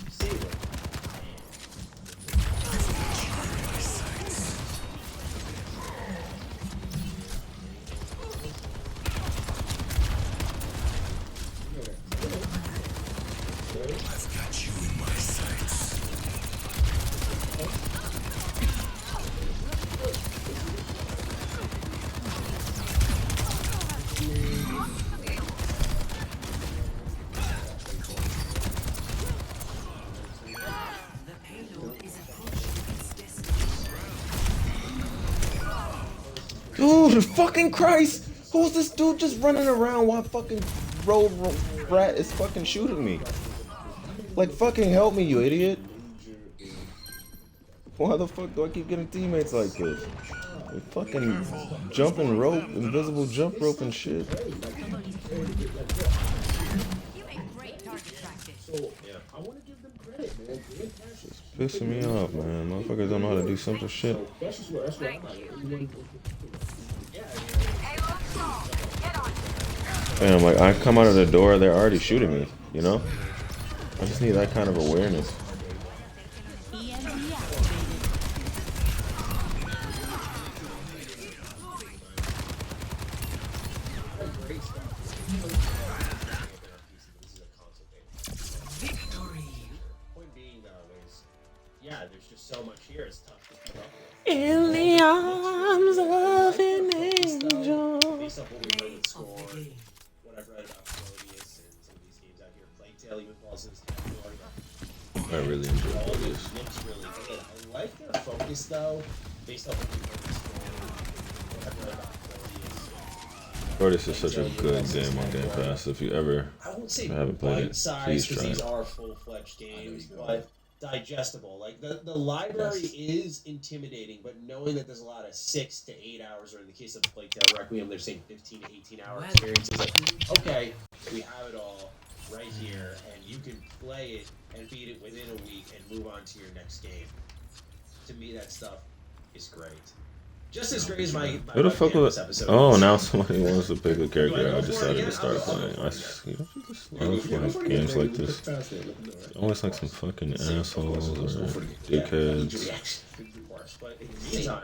Save it. I've got you in my sights. The payload is approaching its destination. Dude, fucking Christ! Who's this dude just running around while fucking road rat is fucking shooting me? Like, fucking help me, you idiot! Why the fuck do I keep getting teammates like this? They fucking jumping rope, invisible jump rope and shit. You make great target practice. I want to give them credit, man. It's pissing me off, man. Motherfuckers don't know how to do simple shit. That's what I'm like. Damn, like, I come out of the door, they're already shooting me, you know? I just need that kind of awareness. EMP activated. Victory. Point being, though, is yeah, there's just so much here. It's tough to keep up with. In the arms of an angel. Based off what we heard with Score, Of the game. what I've read about Melodius and some of these games out here, Plague Tale even falls in this category. I really enjoy All of this. this looks really good. I like their focus, though, based off what we heard with Score, what I've read about Melodius. This is such a good game on Game Pass. If you ever I won't say haven't played it, bite-sized please because try these it. are full-fledged games, but digestible. Like the library is intimidating, but knowing that there's a lot of 6 to 8 hours, or in the case of Plague Tale Requiem, they're saying 15 to 18 hour experiences. Like, okay, we have it all right here, and you can play it and beat it within a week and move on to your next game. To me, that stuff is great. Just as great as my Who the fuck webcam was? this episode Oh, is. now somebody wants to pick a character. go I for it decided again? to start I'll go playing. for I it just, you know, just love games like this. Always like some fucking assholes or dickheads. But in the meantime,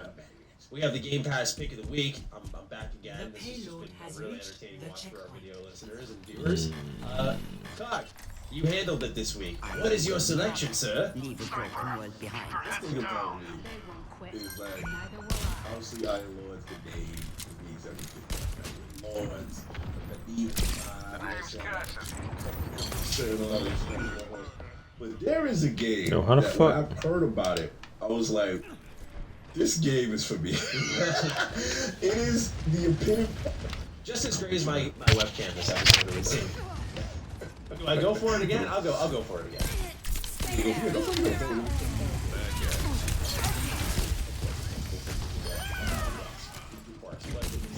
we have the Game Pass pick of the week. I'm back again. The This has just payload been has a really reached entertaining the watch for our checkpoint. video listeners and viewers. Cog, you handled it this week. What is your selection, sir? Leave the broken world behind. This thing about me They won't quit. is like, Neither will I. obviously, Iron Lord's the name. It means everything. Lords, the evil side, but there is a game Yo, how the that when I fuck- heard about it, I was like, this game is for me. It is the epitome. Just as great as my webcam this episode would seem. Do I go for it again? I'll go for it again.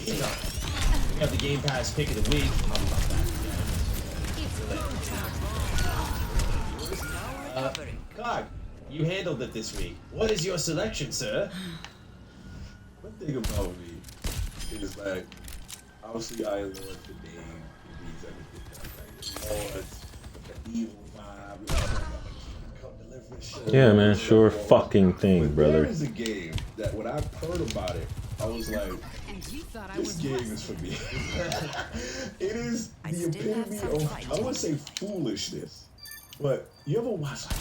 We have the Game Pass pick of the week. Cog, you handled it this week. What is your selection, sir? One thing about me is like, obviously, Iron Lord's the name. It means everything. Like, Lords, the evil vibe. Yeah, man, sure fucking thing, But brother. there is a game that when I heard about it, I was like, And you thought I this was game rusty. is for me. It is I the still have epitome some of, fight. I don't want to say foolishness, but you ever watch like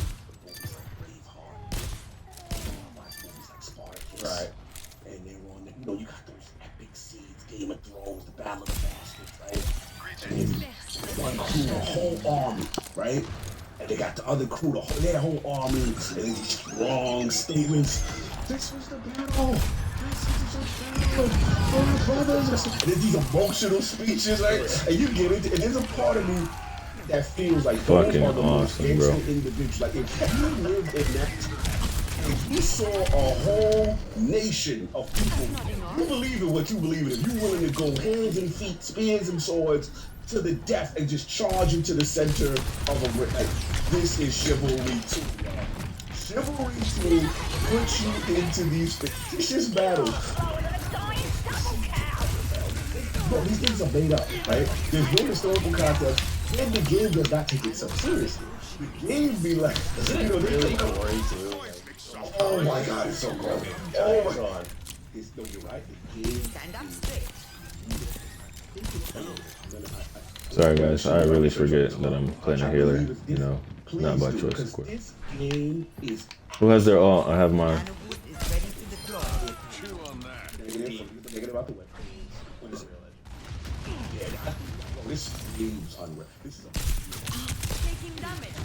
movies like Braveheart? You watch movies like Spartacus? Right. And they were on, you know, you got those epic scenes, Game of Thrones, the Battle of the Bastards, right? And then one crew, the whole army, right? And they got the other crew, their whole army, and these strong statements. This was the battle. This is the battle. Oh, brothers. And there's these emotional speeches, right? And you get it. And there's a part of me that feels like those Fucking are the most awesome, bro. gangster individuals. Like if you lived in that time, if you saw a whole nation of people who believe in what you believe in, if you're willing to go hands and feet, spears and swords to the death and just charge into the center of a like this is chivalry 2. Chivalry 2 puts you into these fictitious battles. No, these things are made up, right? There's no historical context, and the game does not take itself seriously. The game be like, you know, Really gory too. oh my god, it's so gory. Oh my god. It's, no, you're right. The game Stand up straight. Sorry, guys. I really forget that I'm playing a healer. You know, not by choice, of course. This game is Who has their all? I have mine. Wood is ready to deploy. Chew on that. negative out the way. What is it? Yeah, well, this game's unreal. This is Taking damage.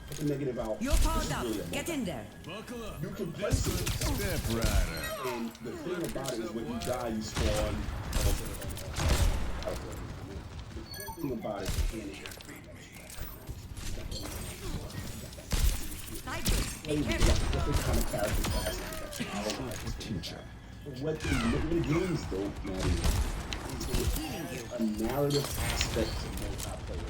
put the negative out. You're powered up. Get in there. Buckle up. You can place it. Step right And the thing about it is when you die, you spawn. The cool thing about it is Snipers, be different careful. kind of character classes. But what the games don't man, is a narrative aspect to multiplayer.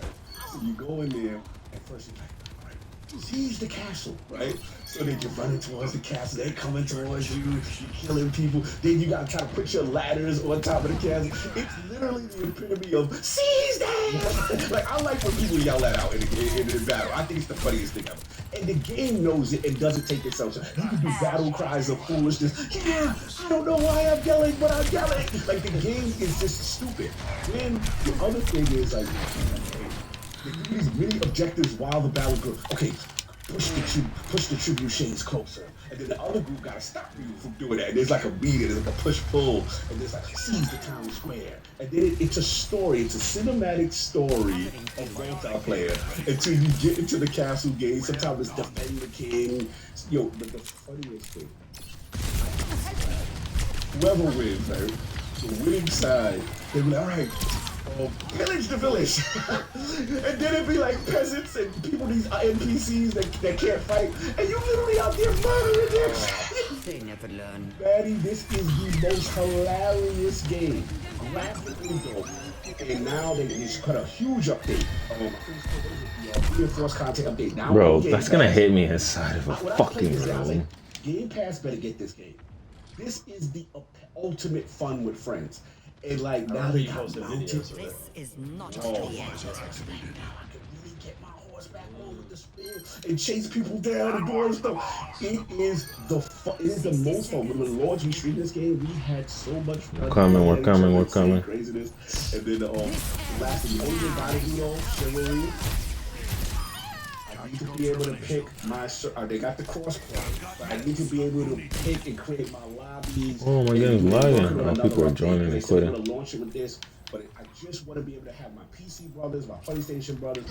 Right? So you go in there and first you're like, all right, siege the castle, right? So then you're running towards the castle, they're coming towards you, you're killing people, then you gotta try to put your ladders on top of the castle. It's literally the epitome of seize that! Like I like when people yell that out in the battle. I think it's the funniest thing ever. And the game knows it and doesn't take itself. So you can do battle cries of foolishness. Yeah, I don't know why I'm yelling, but I'm yelling. Like the game is just stupid. Then the other thing is like they do these mini objectives while the battle goes. Okay, push the trebuchets closer. And then the other group gotta stop you from doing that. And there's like a meter, there's like a push-pull, and there's like seize the town square. And then it's a story, it's a cinematic story of multiplayer until you get into the castle gate. Sometimes it's defend the king. Yo, but the funniest thing, whoever wins, right? The winning side, they be like, all right, pillage the village. And then it'd be like peasants and people, these NPCs that can't fight, and you literally out there murdering them. They never learn. Maddie, this is the most hilarious game. Graphically dope. And now they just put a huge update. Reinforced content update. Now Bro, Game that's gonna Pass. hit me inside of a When I played fucking this, I was like, room. Game Pass better get this game. This is the ultimate fun with friends. And like now they got posted mounted. videos of it. This is not Oh, the now end. I can really get my horse back on with the spear and chase people down and do all this stuff. It is the most fun. When the Lords we streamed this game, we had so much fun. We're coming, we're coming, we're Insane coming. Craziness. And then the last thing, the only gotta do though, chivalry. I need to be able to pick my. They got the crossplay, but I need to be able to pick and create my lobbies. Oh, my game's lagging. Oh, people are joining and quitting. I'm gonna launch it with this, but I just want to be able to have my PC brothers, my PlayStation brothers,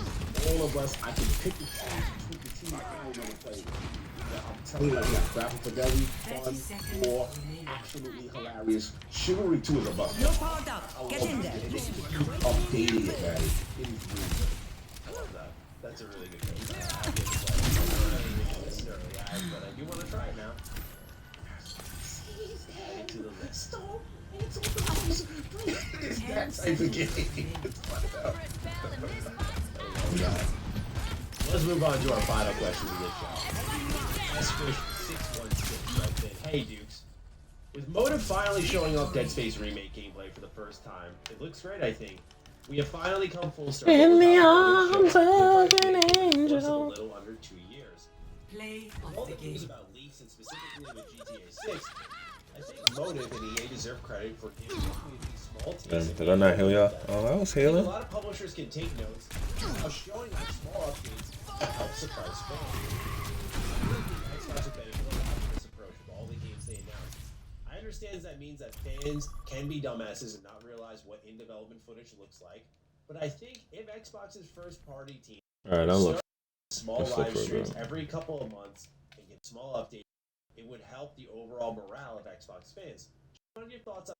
all of us. I can pick the team, tweak the team I want to play. Yeah, I'm telling you, like that graphic fidelity, fun, more, absolutely hilarious. Chivalry 2 is a bust. You're powered up. Get in there. Updating it, man. It is really good. I love that. That's a really good game. I didn't play necessarily as, but I do want to try it now. Add it to the list. It's that type of game. It's fun enough. Let's move on to our final question of this show. Squish616 writes in, hey Dukes, with Motive finally showing off Dead Space Remake gameplay for the first time, it looks great I think. We have finally come full circle. In the without arms really of showing an the course of angel. A little under 2 years. Play All of the the news game. about leaks and specifically with GTA 6, I think Motive and EA deserve credit for giving these small teams. Did I not heal y'all? Oh, I was A healing. lot of publishers can take notes of showing how small updates help surprise fans. I really think Xbox is benefiting from this approach with all the games they announce. I understand that means that fans can be dumbasses and not realize what in-development footage looks like, but I think if Xbox's first-party team Alright, I'm looking. small Let's look live for it, streams bro. every couple of months and give small updates, it would help the overall morale of Xbox fans. What are your thoughts on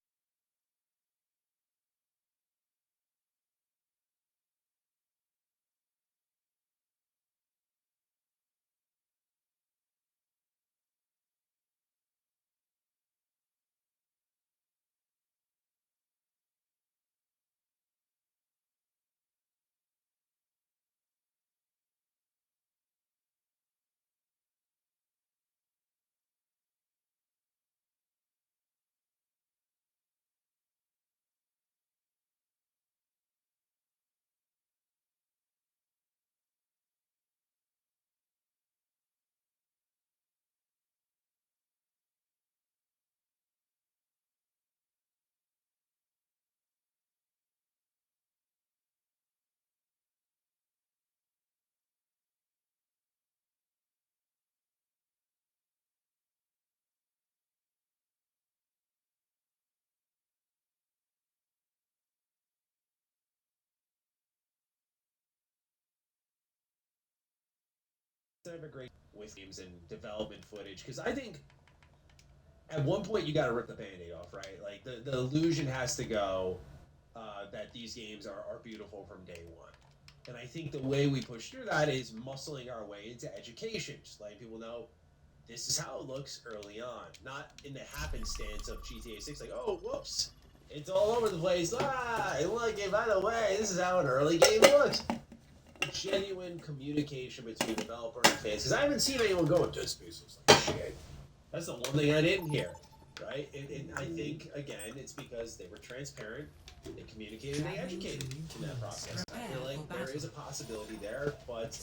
have a great with games and development footage? Because I think at one point you got to rip the band-aid off, right? Like the illusion has to go that these games are beautiful from day one. And I think the way we push through that is muscling our way into education, just letting people know this is how it looks early on, not in the happenstance of GTA 6, like, oh, whoops, it's all over the place. And look, and by the way, this is how an early game looks. Genuine communication between developer and fans, because I haven't seen anyone go, this piece looks like shit. That's the one thing I didn't hear, right? And I think, again, it's because they were transparent, they communicated, and they educated in that process. I feel like there is a possibility there, but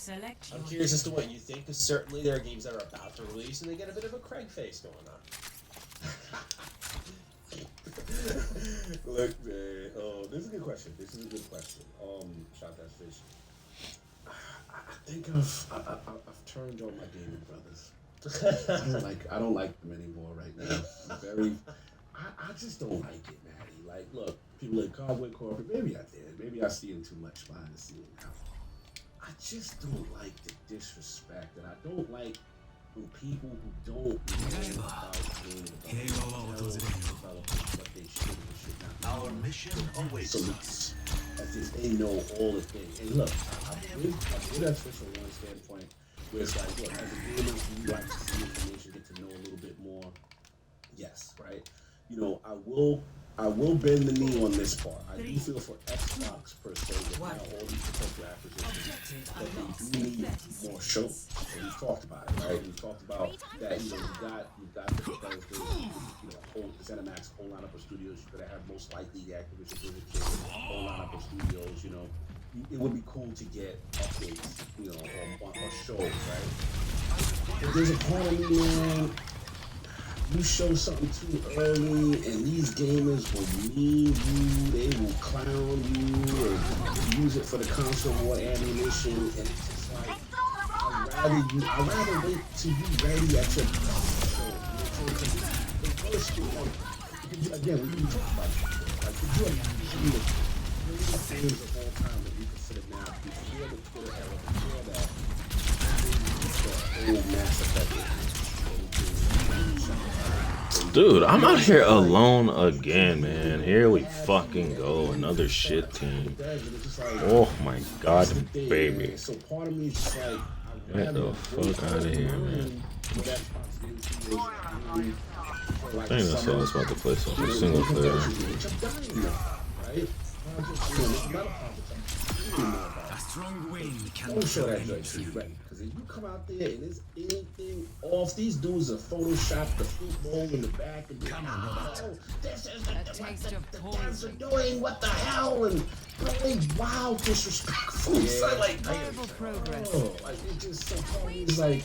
I'm curious as to what you think, because certainly there are games that are about to release, and they get a bit of a Craig face going on. Look, man. This is a good question. Shot that fish. I think I've turned on my gaming brothers. I don't like them anymore right now. I just don't like it, Maddie. Like, look, people like Cowboy Corporate. Maybe I did. Maybe I see him too much behind the scenes now. I just don't like the disrespect, and I don't like when people who don't know about game developers what they should and should not do. Our mission awaits us. As if they know all the things. And look, I'm with that fish from one standpoint, where it's like, look, as a gamer, you like to see information, get to know a little bit more. Yes, right? You know, I will bend the knee on this part. I do feel for Xbox per se, with now all these potential acquisitions, that they do need more show. And we've talked about it, right? We've talked about that, you know, you've got the Bethesda, you know, whole ZeniMax, whole lineup of studios. You're gonna have most likely the Activision Blizzard, whole lineup of studios, you know. It would be cool to get updates, you know, or shows, right? But there's a part of me, man, you show something too early, and these gamers will meme you, they will clown you, and use it for the console war ammunition, and it's just like, I'd rather wait till you ready at your show. The first one, again, we didn't talk about it. Like, could you imagine the greatest games of all time that we consider now, before the Twitter era, before that, the old Mass Effect. Dude, I'm out here alone again, man. Here we fucking go. Another shit team. Oh my god, baby. So part of me is just like, Get the fuck out of here, man. I think that's all I was about to play something single player. A strong wind can Don't show that bring joint to you. you, right? Because if you come out there and there's anything off, these dudes are photoshopped the fruit bowl in the back and Come on, Robert. oh, this is the taste of the poison. devs are doing. What the hell? And bro, they wild disrespectful. So, like, Terrible progress. oh, like it just so funny. It's like,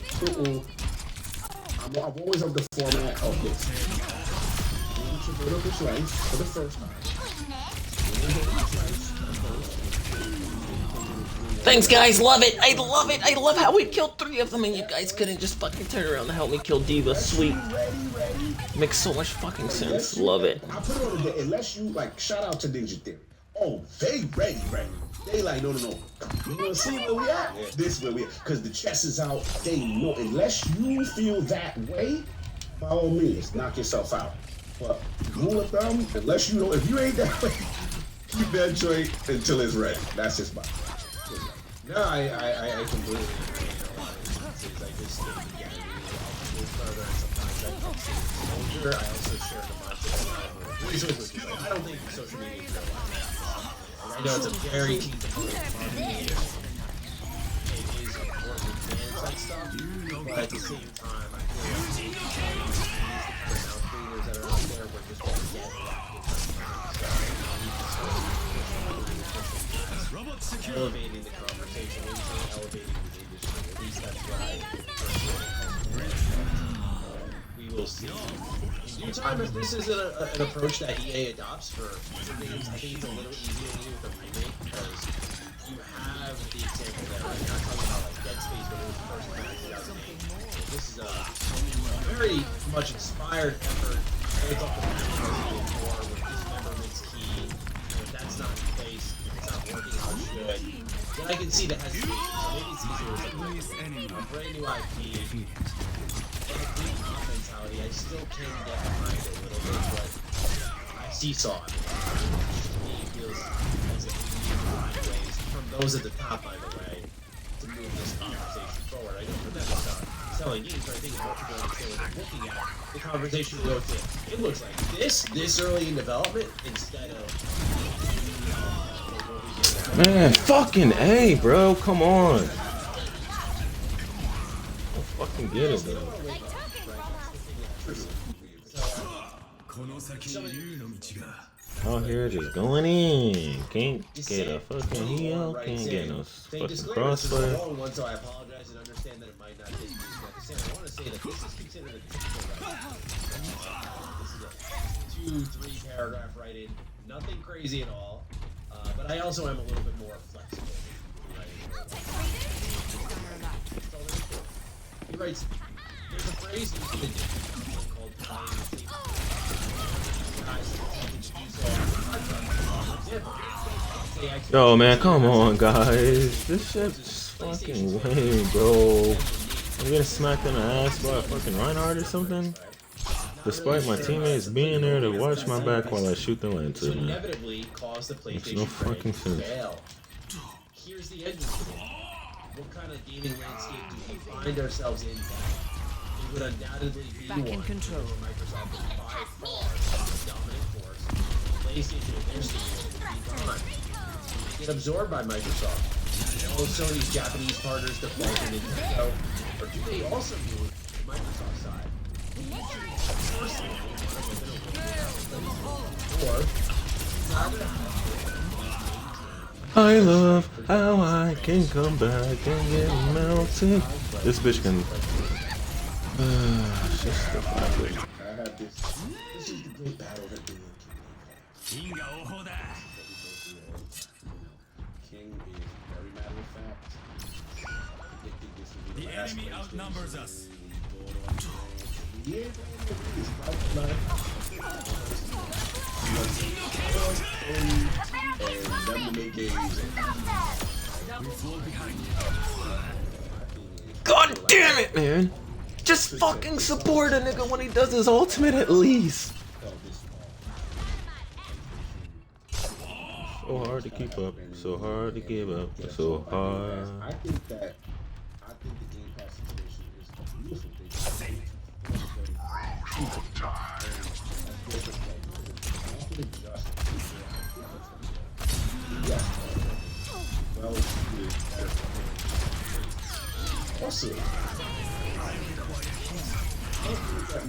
I've always loved the format of this. Triple slice for the first time. Thanks, guys. Love it. I love it. I love how we killed 3 of them and you guys couldn't just fucking turn around to help me kill Diva. Sweet. Makes so much fucking sense. Love it. I put it on the unless you like. Shout out to Ninja Theory. Oh, they ready. They like no. You wanna see where we at? This is where we at. Cause the chest is out. They know. Unless you feel that way, by all means, knock yourself out. But rule of thumb, unless you know, if you ain't that way, keep that joint until it's ready. That's just my. No, I completely agree. In a lot of instances, I just think the game is further, and sometimes I can see exposure. I also share the mindset I don't think social media is real life. I know it's a very easy game. It is important to dance that stuff, but at the same time, I feel like these creators that are out there were just going to get elevating the conversation into elevating the industry. At least that's what I we will see. In due time, if this is an approach that EA adopts for games, I think it's a little easier to do with a remake because you have the example there. Right? You're not talking about like Dead Space when it was first announced 2008. This is a very much inspired effort. It's up to Resident Evil 4 with dismemberment's key. If that's not in place, if it's not working how it should, then I can see the hesitation. So maybe it's easier with a brand new IP and a clean mentality. I still can get behind it a little bit, but I seesaw it. To me, it feels as if we need to find ways from those at the top, by the way, to move this conversation forward. I don't remember selling games, but I think what people understand when they're looking at the conversation to go to. It looks like this early in development instead of Man, fucking A, bro. Come on. I'll fucking get it, though. Out here just going in. Can't get a fucking heal. Can't get no fucking crossfire. So I apologize and understand that it might not take me. I want to say that this is considered a typical write-in. This is a 2-3 paragraph write-in. Nothing crazy at all. But I also am a little bit more flexible. He writes, there's a phrase used in the dictionary called playing the tape. Yo, man, come on, guys. This shit's fucking lame, bro. I'm getting smacked in the ass by a fucking Reinhardt or something. Despite my teammates being there to watch my back while I shoot the Lancer, man. Makes no fucking sense. Here's the end. What kind of gaming landscape do we find ourselves in now? It would undoubtedly be Back in control. where Microsoft is by far the dominant force. PlayStation and their studios would be gone. They get absorbed by Microsoft. All of Sony's Japanese partners default to Nintendo, or do they also move to Microsoft's side? I love how I can come back and get melted. This bitch can. Just the fucking. I have this. This is the great battle that we King is very matter of fact. The enemy outnumbers us. Yeah, God damn it, man! Just fucking support a nigga when he does his ultimate at least. So hard to keep up, so hard to give up, so hard. I think the Game Pass situation is a beautiful thing.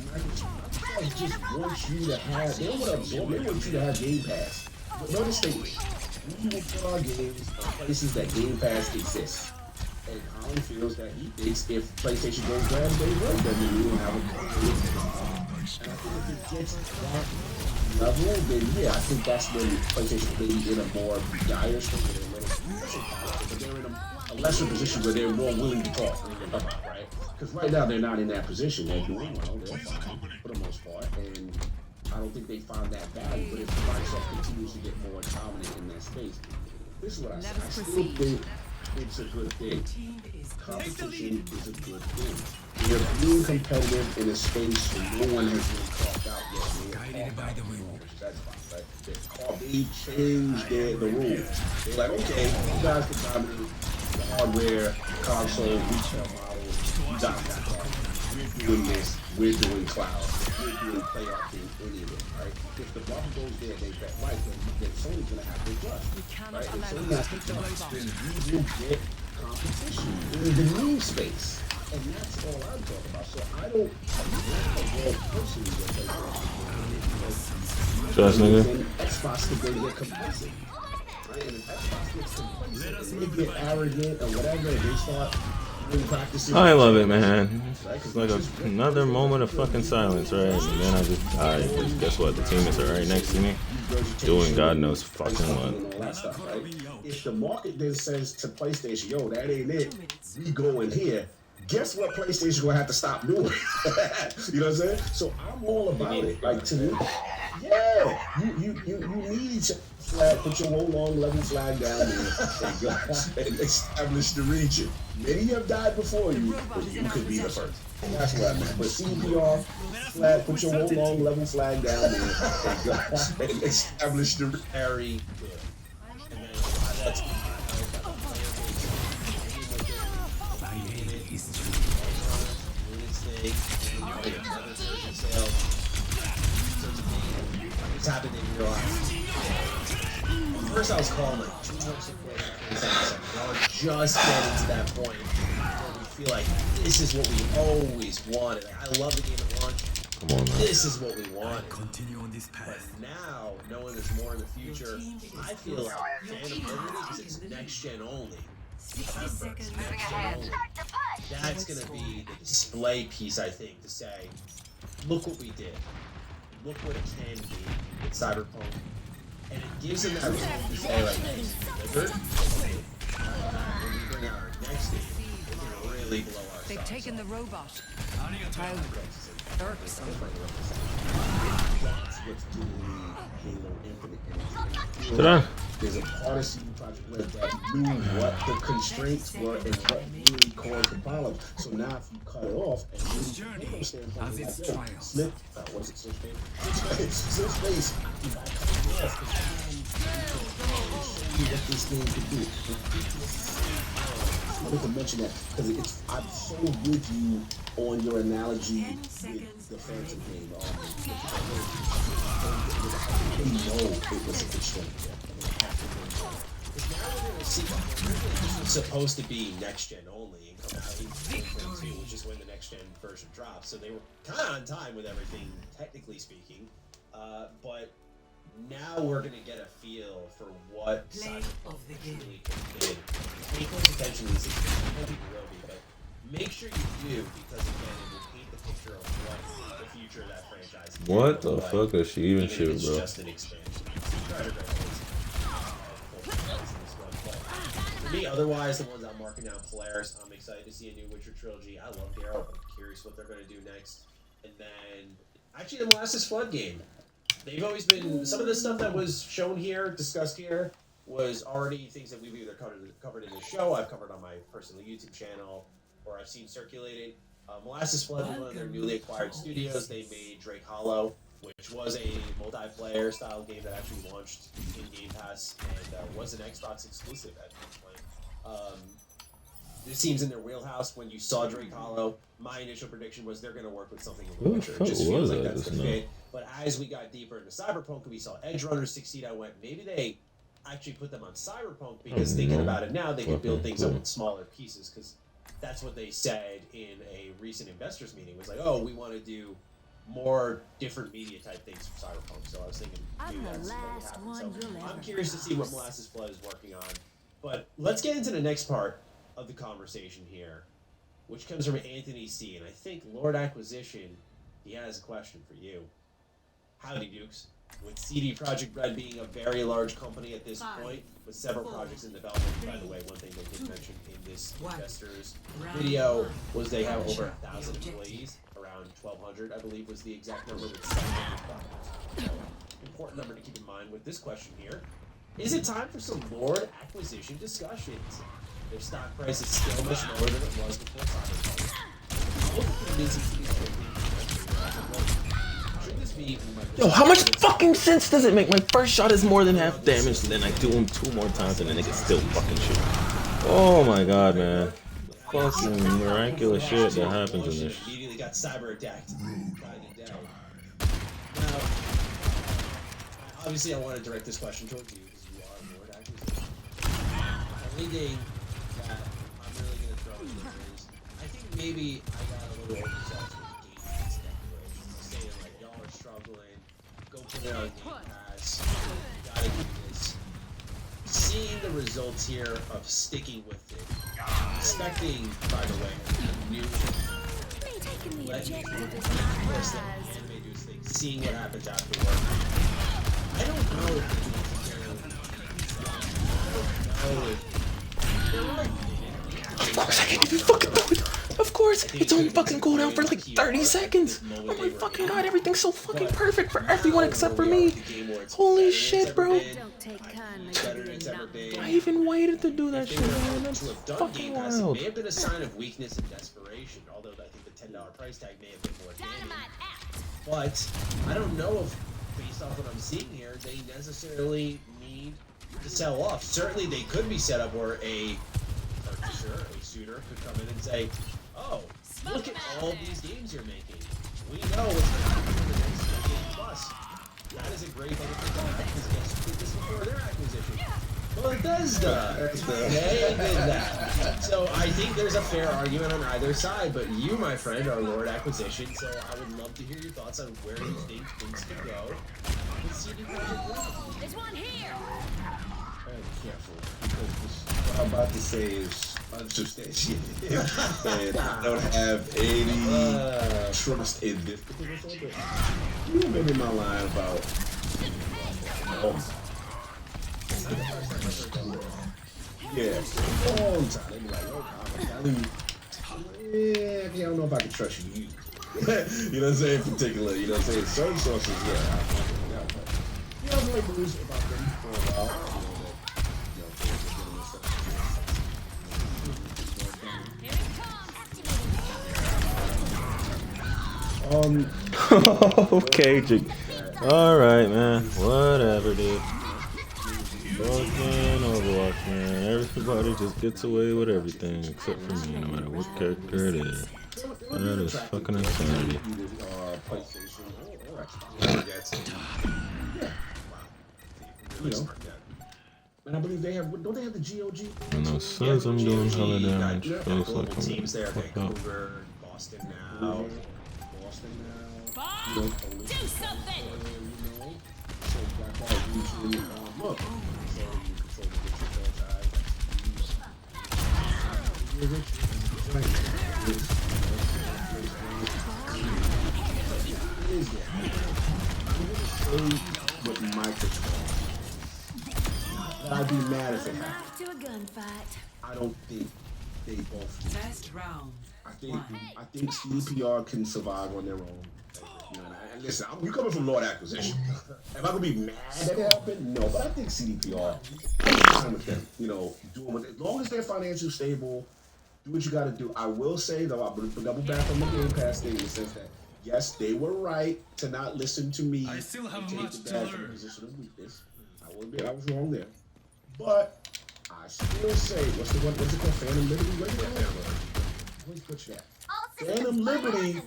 Microsoft just wants you to have, they want to absorb, they want you to have Game Pass. But notice they, we will put our games on places that Game Pass exists. And Colin feels that he thinks if PlayStation goes down, they will, then we will have a and I think if it gets that level, then yeah, I think that's when PlayStation may be in a more dire state, but they're in a lesser position where they're more willing to talk about, right? Because right now they're not in that position. They're doing well, they're fine for the most part, and I don't think they found that value. But if Microsoft continues to get more dominant in that space, this is what I say. I still think it's a good thing. Competition is a good thing. They're being competitive in a space where no one has been carved out yet. Guided by the rules. That's fine, right? They changed the rules. They're like, okay, you guys can dominate the hardware, console, retail models. You got that part. We're doing this. We're doing cloud. We're doing playoff games, any of it, right? If the bubble goes there, they bet right, then Sony's gonna have to adjust. Right? If Sony has to adjust, then we will get competition in the new space. And that's all I'm talking about. So I don't personally Trust nigga. Xbox could then get complacent. Right? And if Xbox gets complacent, they get arrogant or whatever, they start practicing. I love it, man. It's like another moment of fucking silence, right? And then I just died. Because guess what? The teammates are right next to me, doing God knows fucking what. If the market then says to PlayStation, yo, that ain't it, we go in here, guess what PlayStation gonna have to stop doing? You know what I'm saying? So I'm all about it. Like, to me, yeah, you need to put your whole long level flag down there and establish the region. Many have died before you, but you could be the first. That's what I meant. But CPR, flag, put your whole long level flag down there and establish the Harry. It's happened in real life. First I was calling like too much support. Now we're just getting to that point where we feel like this is what we always wanted. Like, I love the game at launch. Come on, man. This is what we wanted. Continue on this path. But now, knowing there's more in the future, I feel like Phantom Liberty, because it's next gen only. That's gonna be the display piece, I think, to say, look what we did. Look what it can be with Cyberpunk. And it gives them that room to say, like, hey, delivered. When we bring out our next game, we can really blow our They've taken the robot. How irksome. That's what's doing Halo Infinite. Ta-da. There's a part of CD Projekt Red that knew what the constraints were and what really caused the problem. So now if you cut it off and really standpoint like that, slip, what is it, slip space? Slip space, you gotta cut it off. Show you what this game can do. I wanted to mention that because I'm so with you on your analogy with the Phantom game. They know it was a constraint. This was supposed to be next gen only and come out in 2022, which is when the next gen version drops. So they were kind of on time with everything, technically speaking. But now we're gonna get a feel for what Cyberpunk really could be. Take close attention to these things. I hope you will be, but make sure you do, because again, it will paint the picture of what the future of that franchise is. What the fuck is she even shooting, it's bro? just an expansion. For me, otherwise, the ones I'm marking down, Polaris, I'm excited to see a new Witcher trilogy. I love Geralt. I'm curious what they're going to do next. And then, actually, the Molasses Flood game. They've always been, some of the stuff that was shown here, discussed here, was already things that we've either covered in the show, I've covered on my personal YouTube channel, or I've seen circulated. Molasses Flood was one of their newly acquired studios. They made Drake Hollow, which was a multiplayer style game that actually launched in Game Pass and was an Xbox exclusive at one point. This seems in their wheelhouse. When you saw Drake Hollow, my initial prediction was they're going to work with something in The Witcher. It just feels like that's the fit. But as we got deeper into Cyberpunk, we saw Edge Runners succeed. I went, maybe they actually put them on Cyberpunk, because thinking about it now, they can build things up in smaller pieces, because that's what they said in a recent investors meeting. Was like, oh, we want to do more different media type things from Cyberpunk. So I was thinking maybe I'm the that's what would last happen. one So you'll I'm ever curious to see what Molasses Flood is working on. But let's get into the next part of the conversation here, which comes from Anthony C. And I think Lord Acquisition, he has a question for you. Howdy, Dukes. With CD Projekt Red being a very large company at this point, with several projects in development, by the way, one thing they did mention in this investors video was they have over 1,000 employees, around 1,200, I believe was the exact number, with 700 projects. Important number to keep in mind with this question here. Is it time for some Lord Acquisition discussions? Their stock price is still much lower than it was before Cyberpunk. Yo, how much fucking sense does it make? My first shot is more than half damage, and then I do him 2 more times, and then they can still fucking shoot. Oh my god, man. Fucking miraculous shit that happens in this. Immediately got cyber attacked by the day. Now, obviously I want to direct this question towards you, because you are Lord Acquisition. The only thing that I'm really going to throw in there is, I think maybe I got a little overzealous with the Game Pass declaration. Saying like, y'all are struggling, go put it on Game Pass, you gotta do this. Seeing the results here of sticking with it, expecting, by the way, a new anime news thing, seeing what happens afterward. I don't know Of course I can even fucking do it. Of course, it's only fucking cooldown for like 30 seconds. Oh my fucking god, everything's so fucking perfect for everyone except for me. Holy shit, bro. I even waited to do that shit, man. That's fucking wild. It may have been a sign of weakness and desperation, although I think the $10 price tag may have been more damning. But I don't know if, based off what I'm seeing here, they necessarily need to sell off. Certainly they could be set up where a purchaser, a suitor, could come in and say, oh, look at all these games you're making. We know what's going to happen in the next decade plus. That is a great benefit to have, because guess who did this before their acquisition? Bethesda! They did that. So I think there's a fair argument on either side, but you, my friend, are Lord Acquisition, so I would love to hear your thoughts on where you think things could go with CD Projekt Red. There's one here. Be careful, because what I'm about to say is unsubstantiated, and I don't have any trust in this particular subject. You remember my line about yeah, long time. They be like, oh, I'm telling you, yeah, I don't know if I can trust you. You know what I'm saying? Particular, you know what I'm saying? Certain sources, yeah. But I've heard news about them for a while. Okay, Jig. Alright, man. Whatever, dude. Fucking Overwatch, man. Everybody just gets away with everything except for me, no matter what character it is. That is fucking insanity. You know, and I believe they have. Don't they have the GOG? And those says I'm doing hella damage. Feels like I'm teams there, fucked up. Vancouver, Boston now. Do something. With Microsoft, I'd be mad if it happened. To a gunfight. I don't think they both. First round. I think CDPR can survive on their own. You know, and listen, you coming from Lord Acquisition. Am I gonna be mad that it happened? No, but I think CDPR, I'm fine with them. You know, doing what, as long as they're financially stable, do what you got to do. I will say though, I'm gonna double back on the Game Pass thing in the sense that yes, they were right to not listen to me. I still have and much take to the bad from a learn. position of weakness. I will admit I was wrong there, but I still say, what's it called? Phantom Liberty. Where's Butch that? Phantom Liberty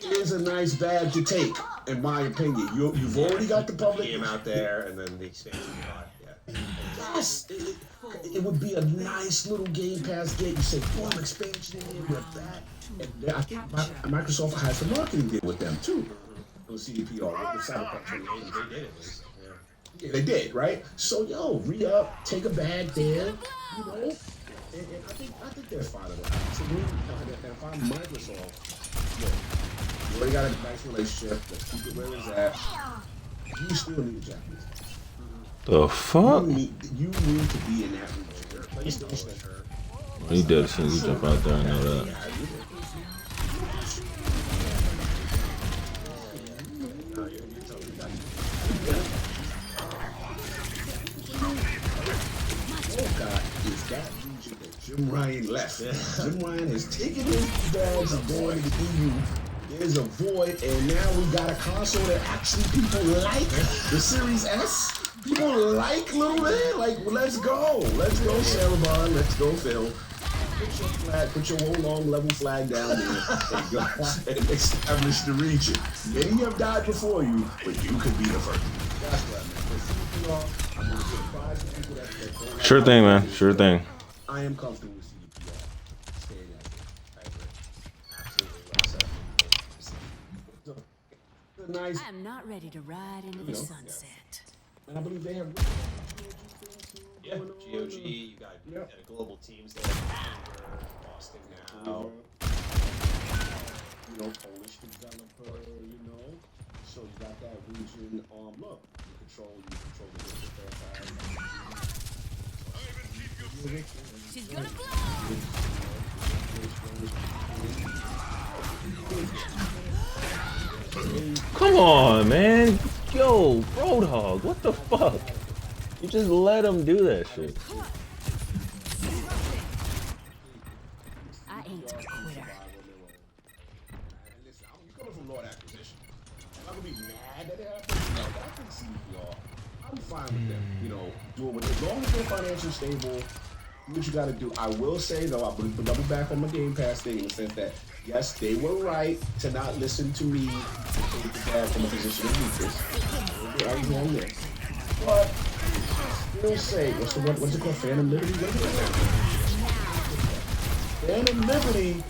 is a nice bag to take, in my opinion. You've already got the public Game out there, and then the expansion pod. Yeah. Yes, it would be a nice little Game Pass game. You say, boom, expansion in here with that. And I think Microsoft has the marketing deal with them too. CDPR with the Cyberpunk 2080. They did at least. Yeah. Yeah, they did, right? So yo, re-up, take a bag there, you know. And I think they're fine with that. To me, if I'm Microsoft, look, you already got a nice relationship. Let's keep it where it's at. You still need a Japanese. The fuck? You need to be in that region. PlayStation. He did as soon as he jump out there, I know that. Is that region that Jim Ryan left. Jim Ryan has taken his bags and going to the EU. There's a void, and now we got a console that actually people like. The Series S. People like Little Man. Like, well, let's go. Let's go, Sarah Bond. Let's go, Phil. Put your whole long level flag down there and go and establish the region. Many have died before you, but you could be the first. That's right, man. I'm going to surprise the people that Sure thing, man. Sure thing. I am comfortable with CDPR. Staying at it. Absolutely. So, nice. I'm not ready to ride into the sunset. And I believe they have. Yeah, GOG, you got global teams there. Boston now. You know, Polish developer, you know. So you got that region. Look, you control the fair side. She's gonna blow! Come on, man. Yo, Roadhog, what the fuck? You just let him do that shit. I ain't a quitter. Listen, I'm coming from Lord Acquisition. I'm gonna be mad that it happened. No, I can see y'all. I'm fine with them. You know, doing what as long as they're financially stable. Do what you gotta do. I will say though, I'm gonna double back on my Game Pass thing in the sense that yes, they were right to not listen to me and take the bad from a position of weakness. I was wrong there. But still say, what's it called? Phantom Liberty? Phantom Liberty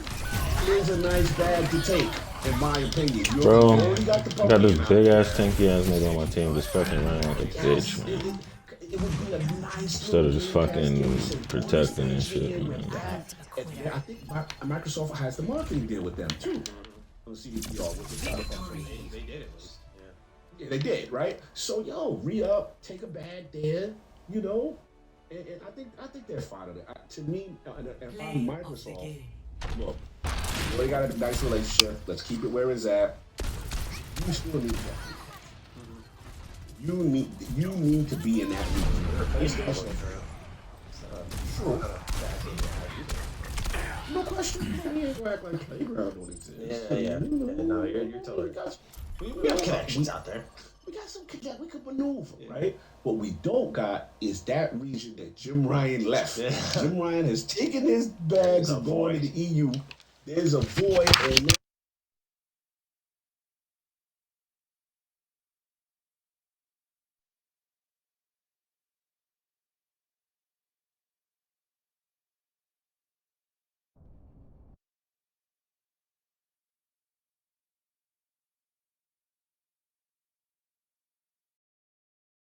is a nice bag to take, in my opinion. Bro, I got this big ass tanky ass nigga on my team just fucking running like a bitch, man. It would be a nice Instead of just fucking protecting and shit, man. I think Microsoft has the marketing deal with them too. On CDPR with the Cyberpunk. They did at least. Yeah, they did, right? So yo, re-up, take a bag there, you know, and I think they're fine with it. To me, if I'm Microsoft, look, we already got a nice relationship. Let's keep it where it's at. You still need that. You need to be in that region. No question. We ain't gonna act like playground don't exist. Yeah. No, you're totally right. We have connections out there. We got some connect. We could maneuver, right? What we don't got is that region that Jim Ryan left. Jim Ryan has taken his bags and gone to the EU. There's a void, and